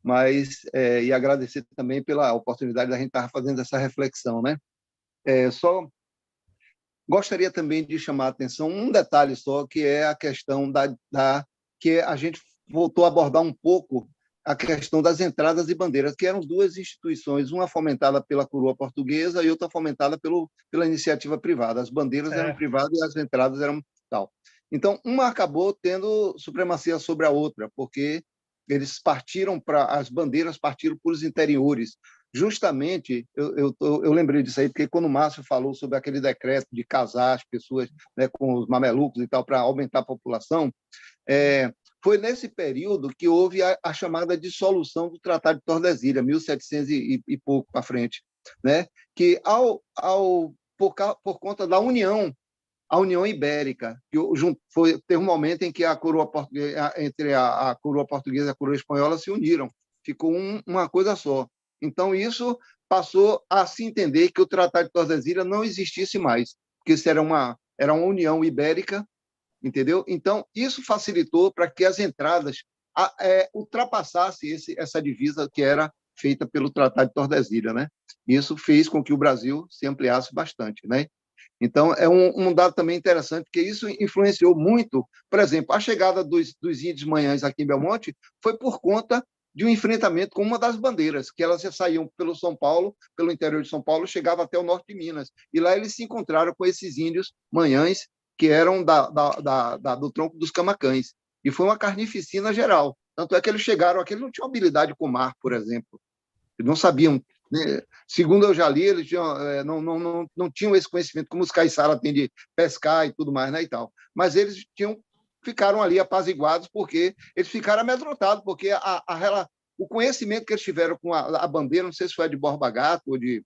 Mas e agradecer também pela oportunidade da gente estar fazendo essa reflexão, né? Só gostaria também de chamar a atenção um detalhe só, que é a questão que a gente voltou a abordar um pouco a questão das entradas e bandeiras, que eram duas instituições, uma fomentada pela coroa portuguesa e outra fomentada pela iniciativa privada. As bandeiras eram privadas e as entradas eram tal. Então, uma acabou tendo supremacia sobre a outra, porque as bandeiras partiram para os interiores. Justamente, eu lembrei disso aí, porque quando o Márcio falou sobre aquele decreto de casar as pessoas, né, com os mamelucos e tal, para aumentar a população, foi nesse período que houve a chamada dissolução do Tratado de Tordesilhas, 1700 e pouco para frente, né? Que por conta da união, a União Ibérica, que teve um momento em que entre a coroa portuguesa e a coroa espanhola se uniram, ficou uma coisa só. Então, isso passou a se entender que o Tratado de Tordesilhas não existisse mais, porque isso era uma união ibérica, entendeu? Então, isso facilitou para que as entradas ultrapassassem essa divisa que era feita pelo Tratado de Tordesilhas, né? Isso fez com que o Brasil se ampliasse bastante, né? Então, é um dado também interessante, porque isso influenciou muito. Por exemplo, a chegada dos índios manhãs aqui em Belmonte foi por conta de um enfrentamento com uma das bandeiras, que elas já saíam pelo interior de São Paulo, chegavam até o norte de Minas. E lá eles se encontraram com esses índios manhães, que eram do tronco dos Camacães. E foi uma carnificina geral. Tanto é que eles chegaram aqui, eles não tinham habilidade com o mar, por exemplo. Eles não sabiam. Segundo eu já li, eles não tinham esse conhecimento, como os caiçara têm de pescar e tudo mais, né, e tal. Mas eles ficaram ali apaziguados, porque eles ficaram amedrontados, porque o conhecimento que eles tiveram com a bandeira, não sei se foi de Borba Gato ou de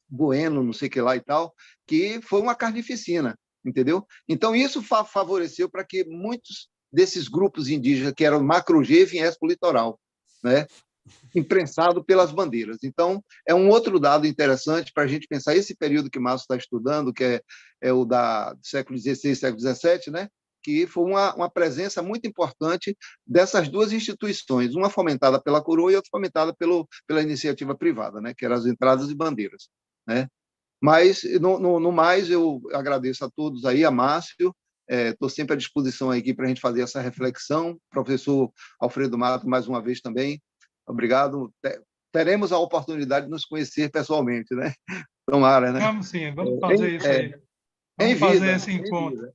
Bueno, não sei o que lá e tal, que foi uma carnificina, entendeu? Então, isso favoreceu para que muitos desses grupos indígenas, que eram macro-G, viessem para o litoral, né? Imprensado pelas bandeiras. Então, é um outro dado interessante para a gente pensar esse período que o Márcio está estudando, que é o do século XVI e século XVII, né? Que foi uma presença muito importante dessas duas instituições, uma fomentada pela coroa e outra fomentada pela iniciativa privada, né? Que eram as entradas e bandeiras, né? Mas, no mais, eu agradeço a todos aí, a Márcio, estou sempre à disposição aqui para a gente fazer essa reflexão, professor Alfredo Mato, mais uma vez também, obrigado. Teremos a oportunidade de nos conhecer pessoalmente, né? Tomara, né? Vamos sim, vamos fazer isso aí. Vamos fazer esse encontro.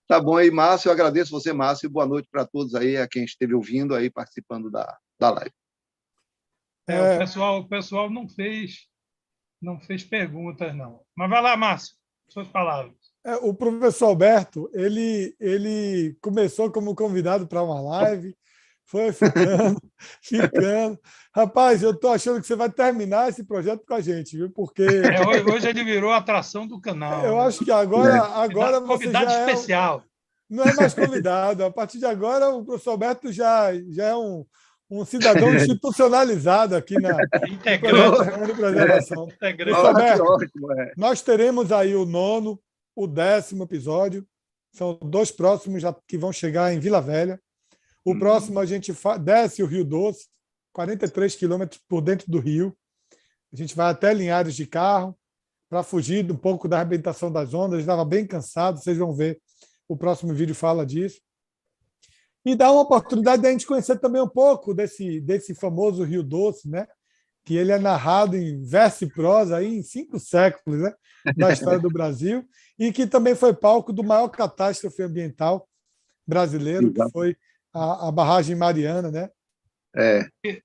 Tá bom aí, Márcio, eu agradeço você, Márcio, e boa noite para todos aí, a quem esteve ouvindo aí, participando da live. O pessoal não fez perguntas, não. Mas vai lá, Márcio, suas palavras. O professor Alberto, ele começou como convidado para uma live, Foi ficando, ficando. Rapaz, eu estou achando que você vai terminar esse projeto com a gente, viu? Porque Hoje ele virou a atração do canal. eu Né? acho que agora você Convidado já especial. não é mais convidado. A partir de agora, o professor Alberto já é um cidadão institucionalizado aqui no Integrante. projeto Terreno de Preservação. Integrante. Professor Alberto, ótimo, nós teremos aí o 9º, o 10º episódio. São 2 próximos já que vão chegar em Vila Velha. O próximo a gente desce o Rio Doce, 43 quilômetros por dentro do rio. A gente vai até Linhares de carro para fugir um pouco da arrebentação das ondas. Estava bem cansado, vocês vão ver. O próximo vídeo fala disso. E dá uma oportunidade de a gente conhecer também um pouco desse famoso Rio Doce, né? Que ele é narrado em verso e prosa aí, em 5 séculos, né? Da história do Brasil, e que também foi palco do maior catástrofe ambiental brasileiro, que foi a barragem Mariana, né?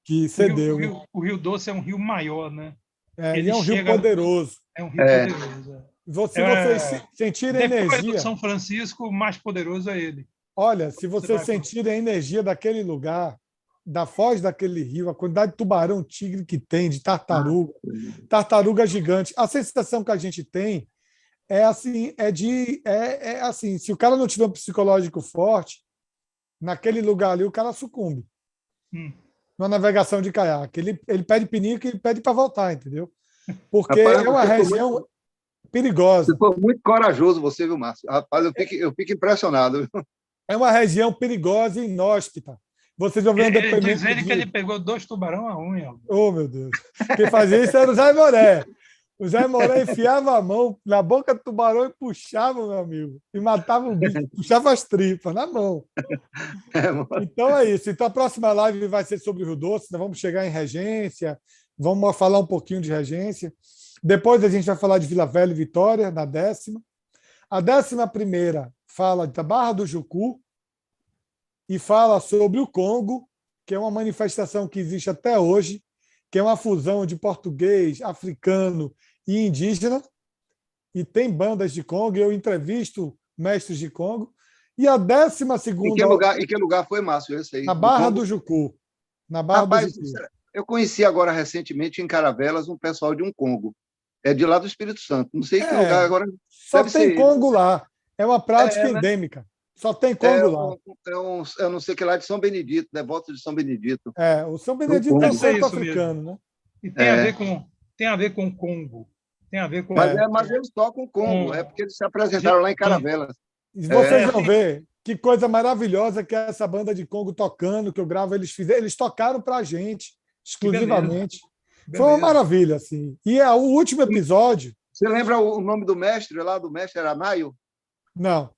Que cedeu. O Rio Doce é um rio maior, né? Ele é um rio poderoso. É um rio poderoso. Se vocês sentirem depois energia... do São Francisco, o mais poderoso é ele. Olha, se vocês sentirem a energia daquele lugar, da foz daquele rio, a quantidade de tubarão, tigre que tem, de tartaruga gigante, a sensação que a gente tem é assim, assim, se o cara não tiver um psicológico forte, naquele lugar ali o cara sucumbe. Numa navegação de caiaque. Ele pede pinico e pede para voltar, entendeu? Porque Rapaz, é uma região perigosa. Você foi muito corajoso, você, viu, Márcio? Rapaz, eu fico impressionado. É uma região perigosa e inóspita. Vocês vão ver um depoimento. Dizendo que ele pegou 2 tubarão à unha. Oh, meu Deus. Quem fazia isso era o Zé Moré. O Zé Moré enfiava a mão na boca do tubarão e puxava, meu amigo. E matava o bicho, puxava as tripas na mão. Então é isso. Então a próxima live vai ser sobre o Rio Doce. Nós vamos chegar em Regência, vamos falar um pouquinho de Regência. Depois a gente vai falar de Vila Velha e Vitória, na 10ª. A 11ª fala da Barra do Jucu e fala sobre o Congo, que é uma manifestação que existe até hoje, que é uma fusão de português, africano e indígena, e tem bandas de Congo, e eu entrevisto mestres de Congo. E a 12ª... Em que lugar foi, Márcio, esse aí? Na Barra do Jucu. Na Barra Rapaz, do Jucu. eu conheci agora recentemente em Caravelas um pessoal de um Congo. É de lá do Espírito Santo. Não sei que lugar agora. Só tem Congo lá. É uma prática endêmica. Só tem Congo lá. Eu não sei que lá de São Benedito, devoto de São Benedito. O São Benedito é um santo africano, né? E tem a ver com Congo. Tem a ver com... Mas eles tocam Congo, é porque eles se apresentaram lá em Caravelas. E vocês vão ver que coisa maravilhosa que é essa banda de Congo tocando, que eu gravo, eles tocaram para a gente, exclusivamente. Foi uma maravilha, assim. E o último episódio... Você lembra o nome do mestre lá? Do mestre era Naio? Não.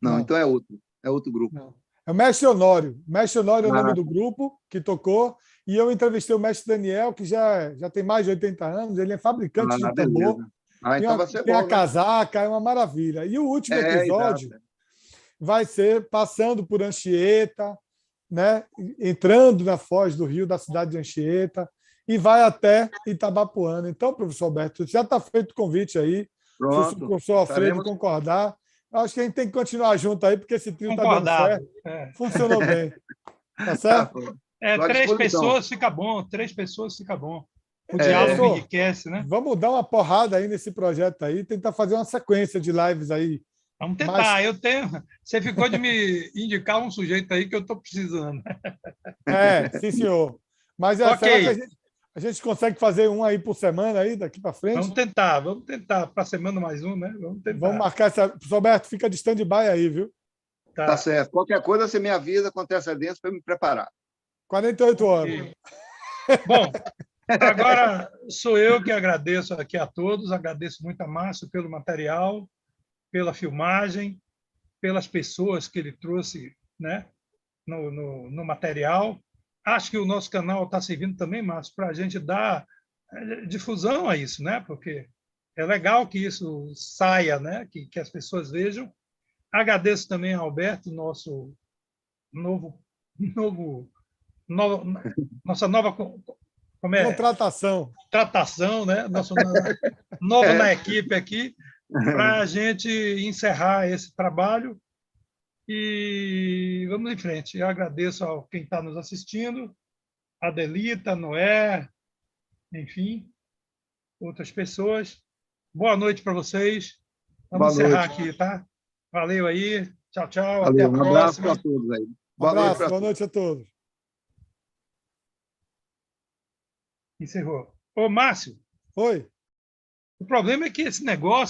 Não, então é outro. É outro grupo. Não. É o Mestre Honório. Mestre Honório é o nome do grupo que tocou. E eu entrevistei o Mestre Daniel, que já tem mais de 80 anos. Ele é fabricante de tambor. Então vai ser tem bom, a casaca, é uma maravilha. E o último episódio vai ser passando por Anchieta, né? Entrando na foz do rio da cidade de Anchieta, e vai até Itabapoana. Então, professor Alberto, já está feito o convite aí. Pronto. Se o professor Alfredo concordar, acho que a gente tem que continuar junto aí, porque esse trio está dando certo. Funcionou bem. Tá certo? 3 pessoas fica bom. 3 pessoas fica bom. O diálogo enriquece, né? Vamos dar uma porrada aí nesse projeto aí, tentar fazer uma sequência de lives aí. Vamos tentar. Você ficou de me indicar um sujeito aí que eu estou precisando. Sim, senhor. Mas será que a gente consegue fazer um aí por semana aí, daqui para frente? Vamos tentar. Para a semana mais um, né? Vamos tentar. Vamos marcar essa... Professor Alberto, fica de stand-by aí, viu? Tá certo. Qualquer coisa, você me avisa com antecedência para me preparar. 48 horas. Bom, agora sou eu que agradeço aqui a todos. Agradeço muito a Márcio pelo material, pela filmagem, pelas pessoas que ele trouxe, né, no material. Acho que o nosso canal está servindo também, Márcio, para a gente dar difusão a isso, né? Porque é legal que isso saia, né? Que as pessoas vejam. Agradeço também ao Alberto, nossa nova contratação, né? Novo na equipe aqui, para a gente encerrar esse trabalho E vamos em frente. Eu agradeço a quem está nos assistindo, a Adelita, Noé, enfim, outras pessoas. Boa noite para vocês. Vamos Boa encerrar noite. aqui, tá? Valeu aí. Tchau, tchau. Valeu, Até a um abraço próxima. para todos aí. Um Boa noite abraço, pra boa noite a todos. Encerrou. Ô, Márcio, Oi. o problema é que esse negócio